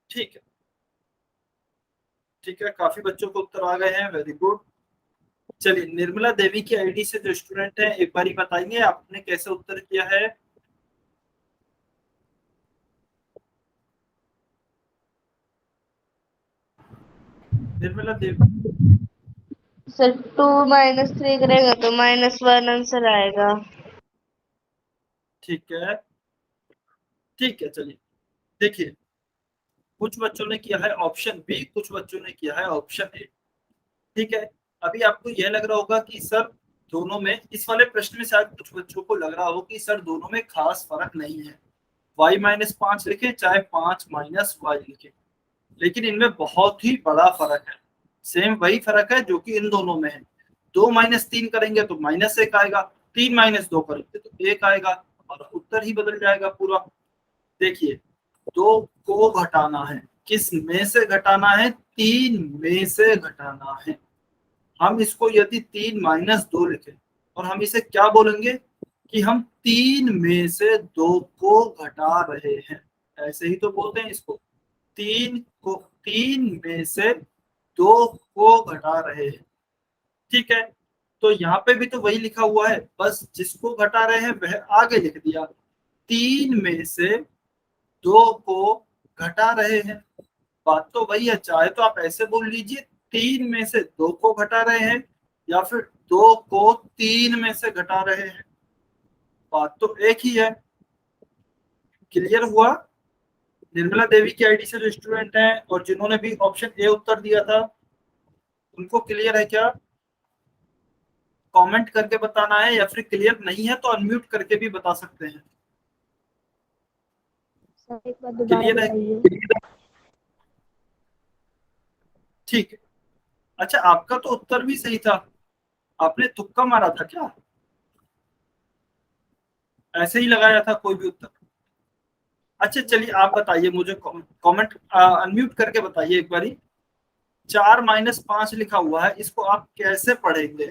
ठीक है, ठीक है, काफी बच्चों को उत्तर आ गए हैं, वेरी गुड। चलिए, निर्मला देवी की आईडी से जो स्टूडेंट है, एक बार ही बताएंगे आपने कैसे उत्तर किया है। निर्मला देवी सर 2 - 3 करेगा तो -1 आंसर आएगा। ठीक है, ठीक है। चलिए देखिए, कुछ बच्चों ने किया है ऑप्शन बी, कुछ बच्चों ने किया है ऑप्शन ए। ठीक है, अभी आपको यह लग रहा होगा कि सर दोनों में, इस वाले प्रश्न में शायद कुछ बच्चों को लग रहा हो कि सर दोनों में खास फर्क नहीं है, y - 5 लिखे चाहे 5 - y लिखे, लेकिन इनमें बहुत ही बड़ा फर्क है। सेम वही फर्क है जो कि इन दोनों में है। 2 - 3 करेंगे तो -1 आएगा, 3 - 2 करेंगे तो 1 आएगा, और उत्तर ही बदल जाएगा पूरा। देखिए, 2 को घटाना है, किस में से घटाना है? 3 में से घटाना है। हम इसको यदि 3 - 2 लिखें और हम इसे क्या बोलेंगे कि हम 3 में से 2 को घटा रहे हैं, ऐसे ही तो बोलते हैं इसको। तीन में से 2 को घटा रहे हैं। ठीक है, तो यहाँ पे भी तो वही लिखा हुआ है, बस जिसको घटा रहे हैं वह आगे लिख दिया। 3 में से 2 को घटा रहे हैं, बात तो वही है। चाहे तो आप ऐसे बोल लीजिए 3 में से 2 को घटा रहे हैं, या फिर 2 को 3 में से घटा रहे हैं, बात तो एक ही है। क्लियर हुआ? निर्मला देवी की आईडी से जो स्टूडेंट हैं और जिन्होंने भी ऑप्शन ए उत्तर दिया था, उनको क्लियर है क्या? कमेंट करके बताना है, या फिर क्लियर नहीं है तो अनम्यूट करके भी बता सकते हैं। सर एक बार दोबारा क्लियर है? बताइए। ठीक है। अच्छा, आपका तो उत्तर भी सही था, आपने तुक्का मारा था क्या? ऐसे ही लगाया था कोई भी उत्तर? अच्छा चलिए, आप बताइए मुझे, कमेंट अनम्यूट करके बताइए एक बारी। 4 - 5 लिखा हुआ है, इसको आप कैसे पढ़ेंगे?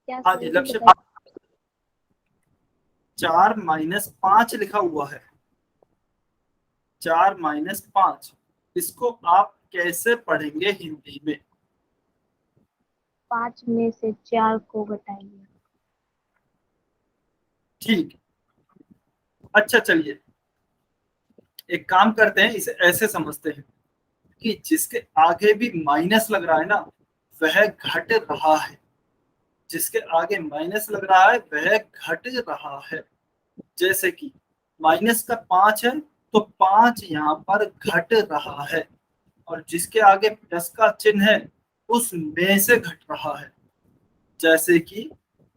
क्या हाँ सर जी, ये लक्ष्य। बताइए। 4 - 5 लिखा हुआ है, 4 - 5, इसको आप कैसे पढ़ेंगे हिंदी में? 5 में से 4 को घटाइए। ठीक। अच्छा चलिए, एक काम करते हैं, इसे ऐसे समझते हैं कि जिसके आगे भी माइनस लग रहा है ना, वह घट रहा है। जिसके आगे माइनस लग रहा है वह घट रहा है। जैसे कि -5 है तो 5 यहाँ पर घट रहा है, और जिसके आगे प्लस का चिन्ह है उसमें से घट रहा है। जैसे कि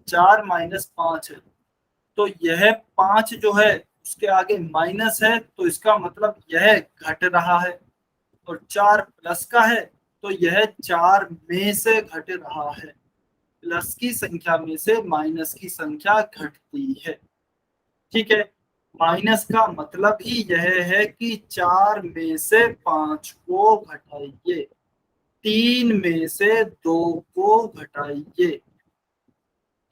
4 - 5 है, तो यह 5 जो है उसके आगे माइनस है, तो इसका मतलब यह घट रहा है। और 4 प्लस का है, तो यह 4 में से घट रहा है। प्लस की संख्या में से माइनस की संख्या घटती है। ठीक है, माइनस का मतलब ही यह है कि 4 में से 5 को घटाइए, 3 में से 2 को घटाइए।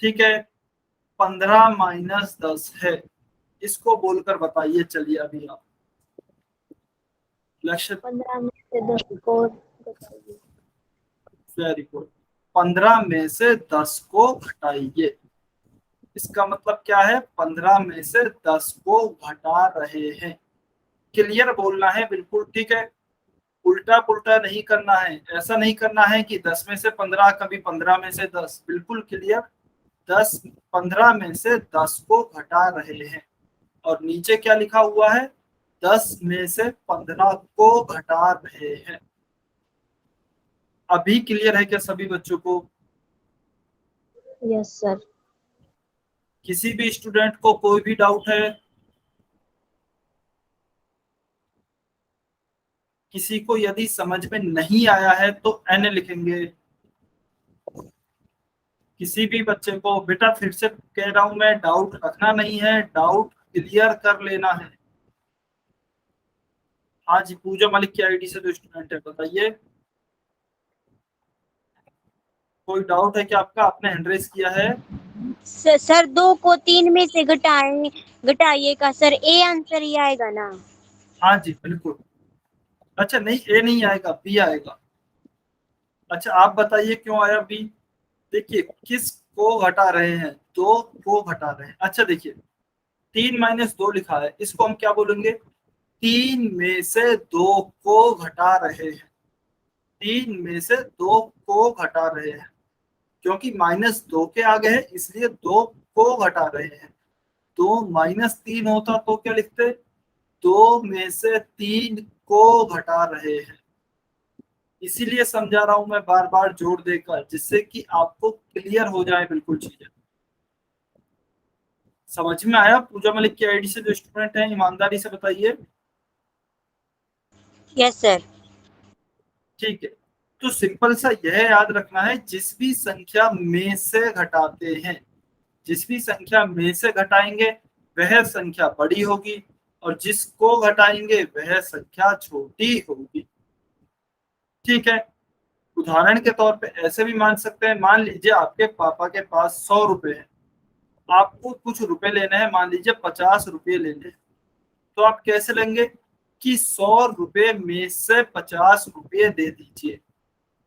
ठीक है, 15 - 10 है, इसको बोलकर बताइए। चलिए अभी आप लक्ष्य। 15 में से 10 को घटाइए। Very good. 15 में से 10 को घटाइए, इसका मतलब क्या है? 15 में से 10 को घटा रहे हैं। क्लियर बोलना है, बिल्कुल ठीक है। उल्टा पुल्टा नहीं करना है, ऐसा नहीं करना है कि 10 में से 15, कभी 15 में से 10। बिल्कुल क्लियर। 15 में से 10 को घटा रहे हैं, और नीचे क्या लिखा हुआ है? 10 में से 15 को घटा रहे हैं। अभी क्लियर है क्या सभी बच्चों को? Yes sir. किसी भी स्टूडेंट को कोई भी डाउट है? किसी को यदि समझ में नहीं आया है तो एन लिखेंगे। किसी भी बच्चे को, बेटा फिर से कह रहा हूं मैं, डाउट रखना नहीं है, डाउट क्लियर कर लेना है। हाँ जी, पूजा मलिक की आईडी से जो स्टूडेंट है, बताइए कोई डाउट है क्या आपका? आपने हैंड रेज किया है। सर 2 को 3 में से घटाइएगा सर, ए आंसर ही आएगा ना? हाँ जी बिल्कुल। अच्छा नहीं, ए नहीं आएगा, बी आएगा। अच्छा आप बताइए क्यों आया बी? देखिए, किस को घटा रहे हैं? 2 को घटा रहे हैं। अच्छा देखिए, 3 - 2 लिखा है, इसको हम क्या बोलेंगे? 3 में से 2 को घटा रहे हैं। 3 में से 2 को घटा रहे हैं, क्योंकि -2 के आगे है इसलिए 2 को घटा रहे हैं। 2 - 3 होता तो क्या लिखते? 2 में से 3 को घटा रहे हैं। इसीलिए समझा रहा हूं मैं बार बार जोर देकर, जिससे कि आपको क्लियर हो जाए बिल्कुल चीजें। समझ में आया? पूजा मलिक की आईडी से जो स्टूडेंट हैं, ईमानदारी से बताइए। Yes sir. ठीक है, तो सिंपल सा यह याद रखना है, जिस भी संख्या में से घटाते हैं, जिस भी संख्या में से घटाएंगे वह संख्या बड़ी होगी, और जिसको घटाएंगे वह संख्या छोटी होगी। ठीक है, उदाहरण के तौर पे ऐसे भी मान सकते हैं, मान लीजिए आपके पापा के पास 100 रुपए है, आपको कुछ रुपए लेने हैं, मान लीजिए 50 रुपये लेने हैं। तो आप कैसे लेंगे कि 100 रुपए में से 50 रुपए दे दीजिए,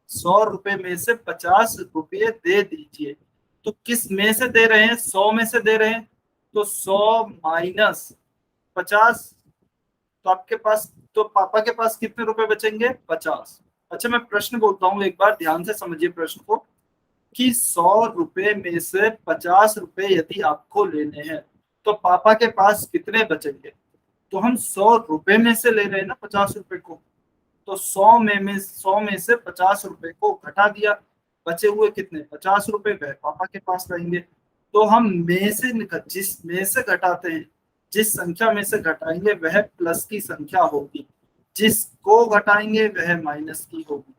100 रुपए में से 50 रुपए दे दीजिए। तो किस में से दे रहे हैं, 100 में से दे रहे हैं, तो 100 माइनस 50, तो आपके पास, तो पापा के पास कितने रुपए बचेंगे, 50। अच्छा मैं प्रश्न बोलता हूँ, एक बार ध्यान से समझिए प्रश्न को, कि 100 रुपए में से 50 रुपए यदि आपको लेने हैं तो पापा के पास कितने बचेंगे। तो हम 100 रुपए में से ले रहे हैं ना 50 रुपए को, तो 100 में से 50 रुपए को घटा दिया, बचे हुए कितने 50 रुपए वह पापा के पास रहेंगे। तो हम में से जिस में से घटाते हैं, जिस संख्या में से घटाएंगे वह प्लस की संख्या होगी, जिसको घटाएंगे वह माइनस की होगी।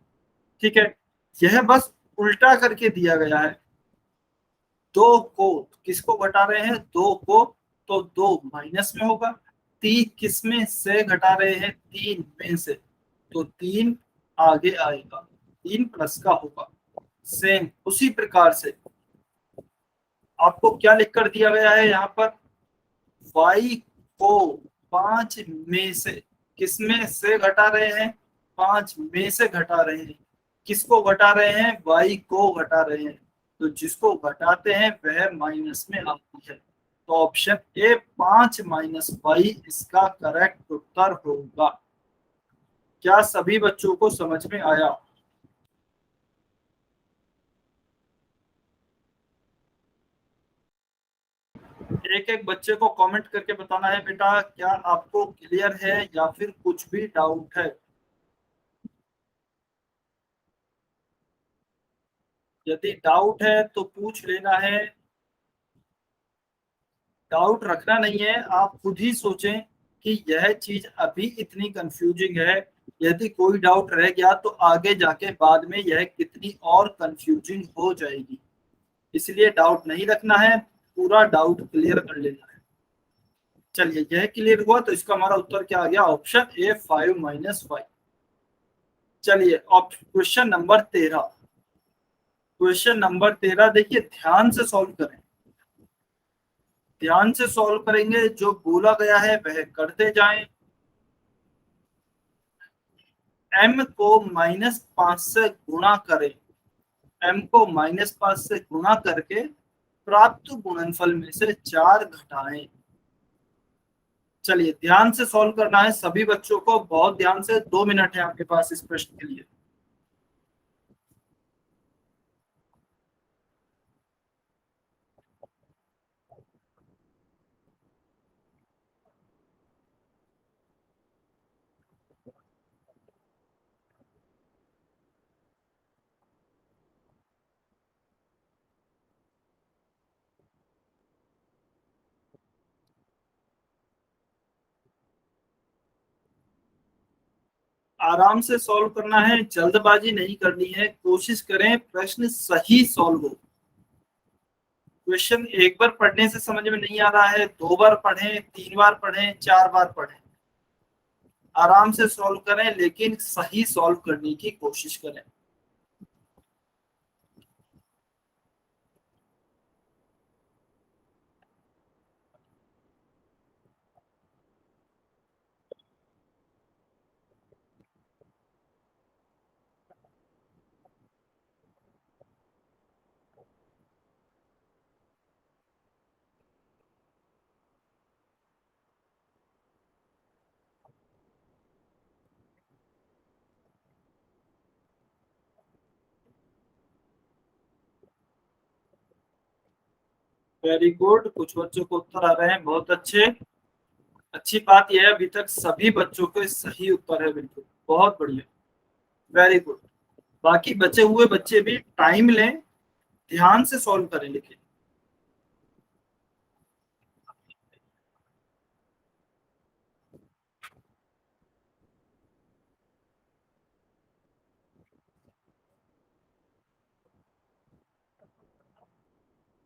ठीक है, यह बस उल्टा करके दिया गया है। दो को किसको घटा रहे हैं, दो को, तो दो माइनस में होगा, तीन किस में से घटा रहे हैं, तीन में से, तो तीन आगे आएगा, तीन प्लस का होगा। सेम उसी प्रकार से आपको क्या लिख कर दिया गया है यहाँ पर, y को 5 में से, किस में से घटा रहे हैं, 5 में से घटा रहे हैं, किसको घटा रहे हैं, y को घटा रहे हैं, तो जिसको घटाते हैं वह माइनस में आती है। तो ऑप्शन ए 5 माइनस वाई इसका करेक्ट उत्तर होगा। क्या सभी बच्चों को समझ में आया। एक एक बच्चे को कमेंट करके बताना है बेटा, क्या आपको क्लियर है या फिर कुछ भी डाउट है। यदि डाउट है तो पूछ लेना है, डाउट रखना नहीं है, आप खुद ही सोचें कि यह चीज अभी इतनी कंफ्यूजिंग है, यदि कोई डाउट रह गया तो आगे जाके बाद में यह कितनी और कंफ्यूजिंग हो जाएगी। इसलिए डाउट नहीं रखना है, पूरा डाउट क्लियर कर लेना है। चलिए यह क्लियर हुआ, तो इसका हमारा उत्तर क्या आ गया, ऑप्शन ए 5 माइनस 5। चलिए क्वेश्चन नंबर 13, क्वेश्चन नंबर 13 देखिए ध्यान से सॉल्व करें, ध्यान से सॉल्व करेंगे, जो बोला गया है वह करते जाएं। m को -5 से गुणा करें, m को -5 से गुणा करके प्राप्त गुणनफल में से 4 घटाएं। चलिए ध्यान से सॉल्व करना है सभी बच्चों को, बहुत ध्यान से, 2 मिनट है आपके पास इस प्रश्न के लिए। आराम से सॉल्व करना है, जल्दबाजी नहीं करनी है, कोशिश करें प्रश्न सही सॉल्व हो। क्वेश्चन एक बार पढ़ने से समझ में नहीं आ रहा है, 2 बार पढ़ें, 3 बार पढ़ें, 4 बार पढ़ें, आराम से सॉल्व करें लेकिन सही सॉल्व करने की कोशिश करें। वेरी गुड, कुछ बच्चों को उत्तर आ रहे हैं, बहुत अच्छे। अच्छी बात यह है अभी तक सभी बच्चों के सही उत्तर है, बिल्कुल बहुत बढ़िया, वेरी गुड। बाकी बचे हुए बच्चे भी टाइम लें, ध्यान से सॉल्व करें लेकिन।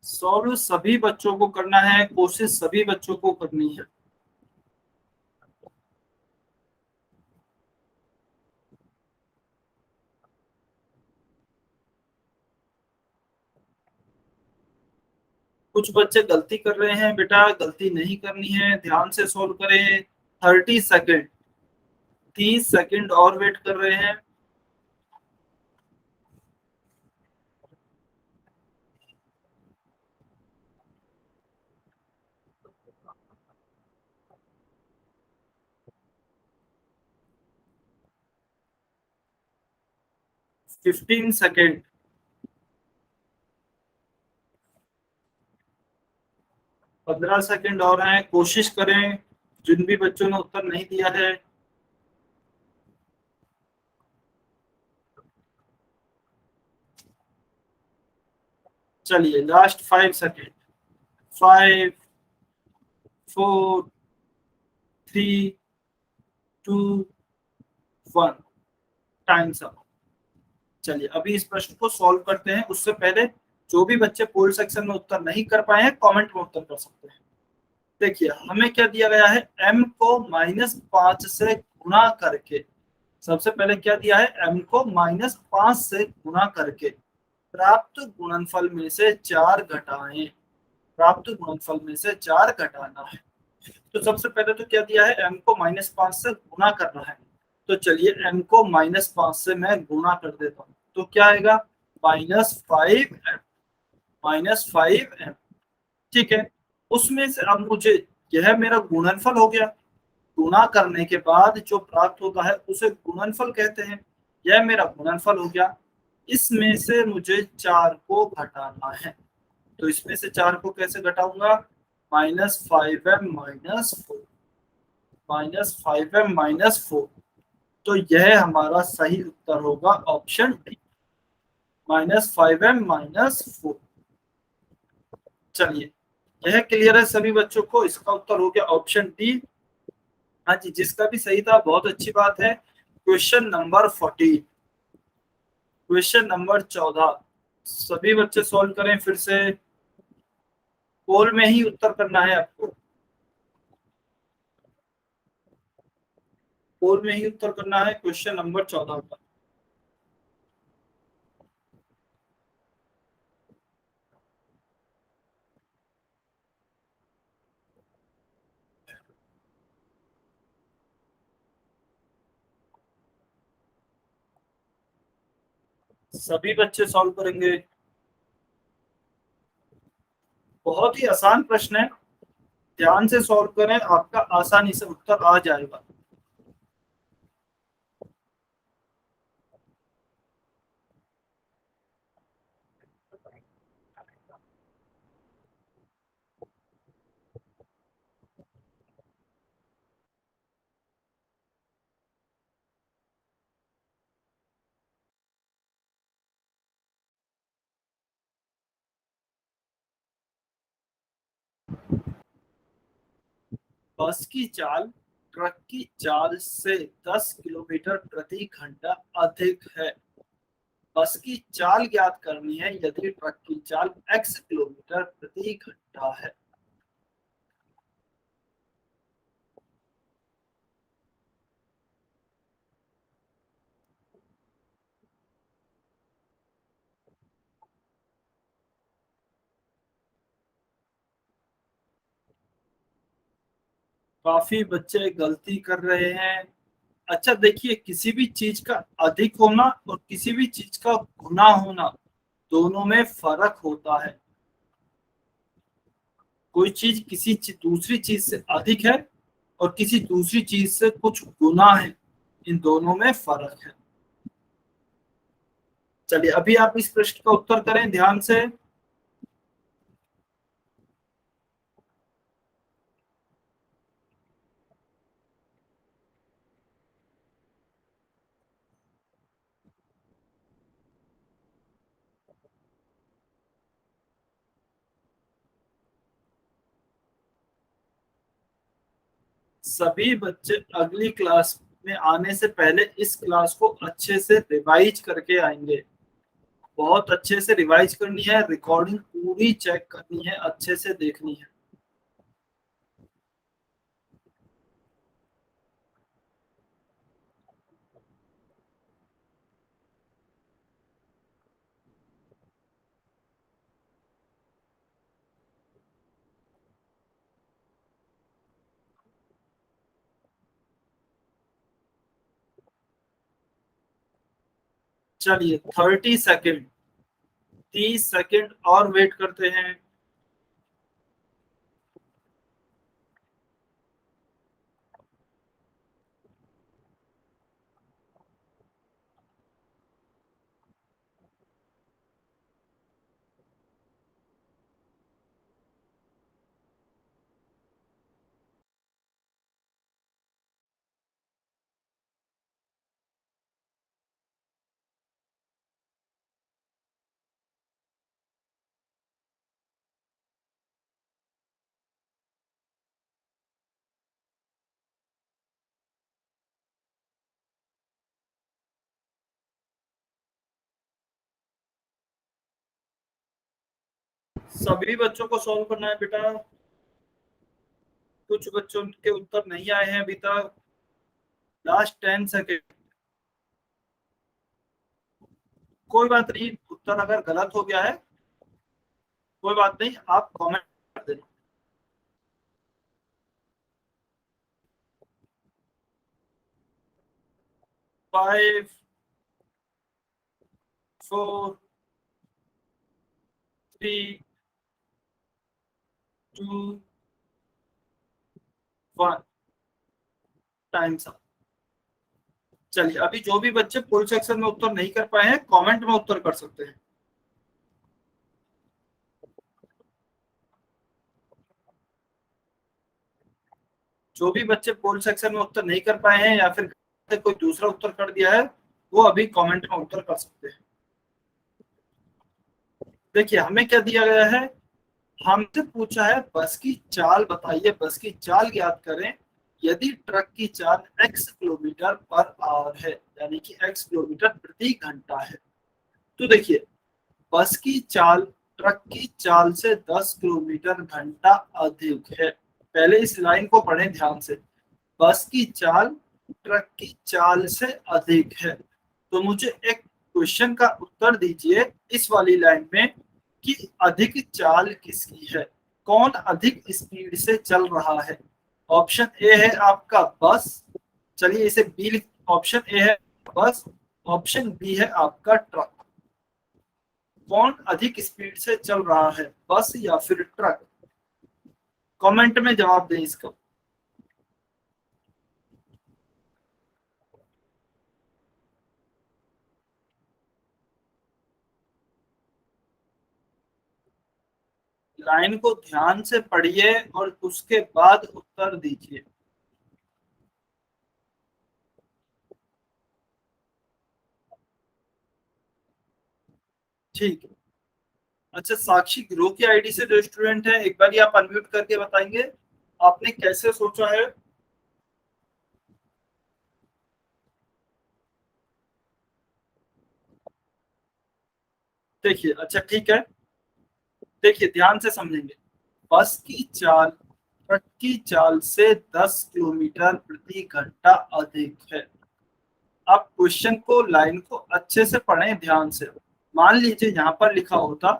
सॉल्व सभी बच्चों को करना है, कोशिश सभी बच्चों को करनी है। कुछ बच्चे गलती कर रहे हैं, बेटा गलती नहीं करनी है, ध्यान से सॉल्व करें, 30 सेकेंड, 30 सेकेंड और वेट कर रहे हैं। फिफ्टीन सेकेंड, 15 सेकेंड और हैं। कोशिश करें, जिन भी बच्चों ने उत्तर नहीं दिया है। चलिए लास्ट 5 सेकेंड। 5, 4, 3, 2, 1, times up. चलिए अभी इस प्रश्न को सॉल्व करते हैं। उससे पहले जो भी बच्चे पोल सेक्शन में उत्तर नहीं कर पाए हैं, कमेंट में उत्तर कर सकते हैं। देखिए हमें क्या दिया गया है, m को -5 से गुणा करके। सबसे पहले क्या दिया है, m को -5 से गुणा करके प्राप्त गुणनफल में से 4 घटाएं। प्राप्त गुणनफल में से 4 घटाना है। तो सबसे पहले तो क्या दिया है, m को -5 से गुणा करना है। तो चलिए m को -5 से मैं गुणा कर देता हूँ। तो क्या आएगा, -5m, -5m। ठीक है, उसमें से अब मुझे, यह मेरा गुणनफल हो गया। गुणा करने के बाद जो प्राप्त होता है उसे गुणनफल कहते हैं। यह मेरा गुणनफल हो गया। इसमें से मुझे 4 को घटाना है। तो इसमें से 4 को कैसे घटाऊंगा, -5m -4, -5m -4। तो यह हमारा सही उत्तर होगा ऑप्शन डी, -5m -4। चलिए यह क्लियर है सभी बच्चों को, इसका उत्तर हो गया ऑप्शन डी। हाँ जी, जिसका भी सही था बहुत अच्छी बात है। क्वेश्चन नंबर 14, क्वेश्चन नंबर 14 सभी बच्चे सॉल्व करें फिर से। पोल में ही उत्तर करना है आपको, पोल में ही उत्तर करना है क्वेश्चन नंबर 14 का। सभी बच्चे सॉल्व करेंगे। बहुत ही आसान प्रश्न है, ध्यान से सॉल्व करें, आपका आसानी से उत्तर आ जाएगा। बस की चाल ट्रक की चाल से 10 किलोमीटर प्रति घंटा अधिक है। बस की चाल ज्ञात करनी है यदि ट्रक की चाल x किलोमीटर प्रति घंटा है। काफी बच्चे गलती कर रहे हैं। अच्छा देखिए, किसी भी चीज का अधिक होना और किसी भी चीज का गुना होना, दोनों में फर्क होता है। कोई चीज दूसरी चीज से अधिक है और किसी दूसरी चीज से कुछ गुना है, इन दोनों में फर्क है। चलिए अभी आप इस प्रश्न का उत्तर करें ध्यान से। सभी बच्चे अगली क्लास में आने से पहले इस क्लास को अच्छे से रिवाइज करके आएंगे। बहुत अच्छे से रिवाइज करनी है, रिकॉर्डिंग पूरी चेक करनी है, अच्छे से देखनी है। चलिए 30 सेकेंड, 30 सेकेंड और वेट करते हैं। सभी बच्चों को सॉल्व करना है बेटा, कुछ बच्चों के उत्तर नहीं आए हैं अभी तक। Last 10 second. कोई बात नहीं, उत्तर अगर गलत हो गया है कोई बात नहीं, आप कमेंट कर देना। 5 4 3 2 1, टाइम्स अप। चलिए अभी जो भी बच्चे फुल सेक्शन में उत्तर नहीं कर पाए हैं कमेंट में उत्तर कर सकते हैं। जो भी बच्चे पोल सेक्शन में उत्तर नहीं कर पाए हैं या फिर कोई दूसरा उत्तर कर दिया है वो अभी कमेंट में उत्तर कर सकते हैं। देखिए हमें क्या दिया गया है, हमसे पूछा है बस की चाल बताइए, बस की चाल याद करें यदि ट्रक की चाल x किलोमीटर पर आवर है, यानी कि x किलोमीटर प्रति घंटा है। तो देखिए बस की चाल ट्रक की चाल से 10 किलोमीटर घंटा अधिक है। पहले इस लाइन को पढ़ें ध्यान से, बस की चाल ट्रक की चाल से अधिक है। तो मुझे एक क्वेश्चन का उत्तर दीजिए इस वाली लाइन में कि अधिक चाल किसकी है, कौन अधिक स्पीड से चल रहा है। ऑप्शन ए है आपका बस, चलिए इसे बी, ऑप्शन ए है बस, ऑप्शन बी है आपका ट्रक। कौन अधिक स्पीड से चल रहा है, बस या फिर ट्रक? कमेंट में जवाब दें इसका। लाइन को ध्यान से पढ़िए और उसके बाद उत्तर दीजिए। ठीक है। अच्छा साक्षी ग्रो की आईडी से जो स्टूडेंट है एक बार आप अनम्यूट करके बताएंगे आपने कैसे सोचा है। देखिए अच्छा ठीक है, देखिए ध्यान से समझेंगे। बस की चाल ट्रक की चाल से 10 किलोमीटर प्रति घंटा अधिक है। आप क्वेश्चन को लाइन को अच्छे से पढ़ें ध्यान से। मान लीजिए यहाँ पर लिखा होता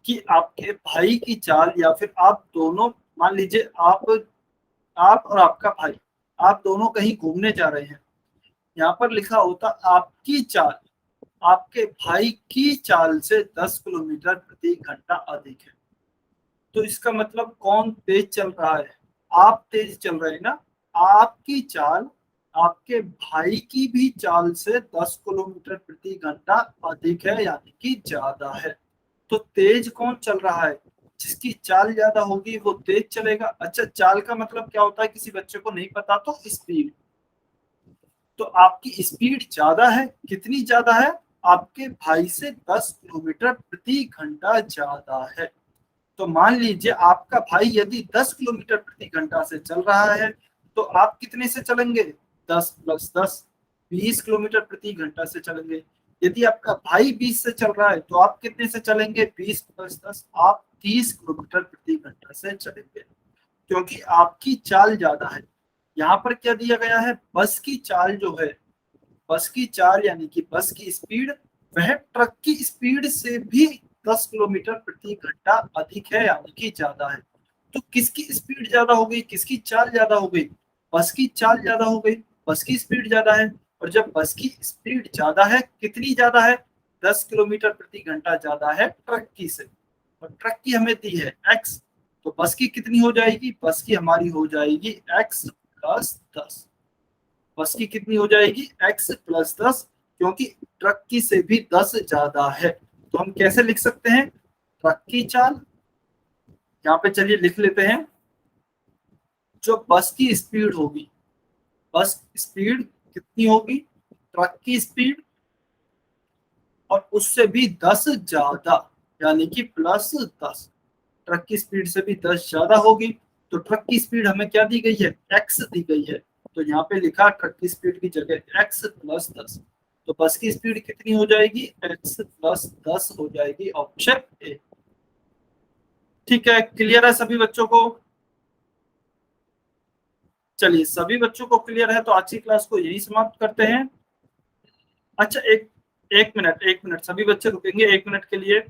कि आपके भाई की चाल या फिर आप दोनों, मान लीजिए आप और आपका भाई, आप दोनों कहीं घूमने जा रहे हैं। यहाँ पर लिखा होता आपकी चाल आपके भाई की चाल से 10 किलोमीटर प्रति घंटा अधिक है। तो इसका मतलब कौन तेज चल रहा है, आप तेज चल रहे हैं ना। आपकी चाल आपके भाई की भी चाल से 10 किलोमीटर प्रति घंटा अधिक है, यानी कि ज्यादा है। तो तेज कौन चल रहा है, जिसकी चाल ज्यादा होगी वो तेज चलेगा। अच्छा चाल का मतलब क्या होता है किसी बच्चे को नहीं पता तो स्पीड। तो आपकी स्पीड ज्यादा है, कितनी ज्यादा है, आपके भाई से 10 किलोमीटर प्रति घंटा ज्यादा है। तो मान लीजिए आपका भाई यदि 10 किलोमीटर प्रति घंटा से चल रहा है तो आप कितने से चलेंगे, 10 + 10 20 किलोमीटर प्रति घंटा से चलेंगे। यदि आपका भाई 20 से चल रहा है तो आप कितने से चलेंगे, 20 + 10 आप 30 किलोमीटर प्रति घंटा से चलेंगे, क्योंकि आपकी चाल ज्यादा है। यहाँ पर क्या दिया गया है, बस की चाल जो है, बस की चाल यानी कि बस की स्पीड वह ट्रक की स्पीड से भी 10 किलोमीटर प्रति घंटा अधिक है, यानी कि ज्यादा है। तो किसकी स्पीड ज्यादा हो गई, किसकी चाल ज्यादा हो गई, बस की चाल ज्यादा हो गई, बस की स्पीड ज्यादा है। और जब बस की स्पीड ज्यादा है, कितनी ज्यादा है, 10 किलोमीटर प्रति घंटा ज्यादा है ट्रक की से, और ट्रक की हमें दी है x, तो बस की कितनी हो जाएगी, बस की हमारी हो जाएगी x प्लस 10। बस की कितनी हो जाएगी, x प्लस 10, क्योंकि ट्रक की से भी 10 ज्यादा है। तो हम कैसे लिख सकते हैं, ट्रक की चाल, यहाँ पे चलिए लिख लेते हैं, जो बस की स्पीड होगी, बस स्पीड कितनी होगी, ट्रक की स्पीड और उससे भी 10 ज्यादा, यानी कि प्लस 10। ट्रक की स्पीड से भी 10 ज्यादा होगी, तो ट्रक की स्पीड हमें क्या दी गई है, x दी गई है, तो यहाँ पे लिखा ट्रक की स्पीड की जगह x प्लस 10। तो बस की स्पीड कितनी हो जाएगी, x प्लस 10 हो जाएगी, ऑप्शन ए। ठीक है, क्लियर है सभी बच्चों को? चलिए, सभी बच्चों को क्लियर है तो आज की क्लास को यही समाप्त करते हैं। अच्छा, एक मिनट, सभी बच्चे रुकेंगे 1 मिनट के लिए।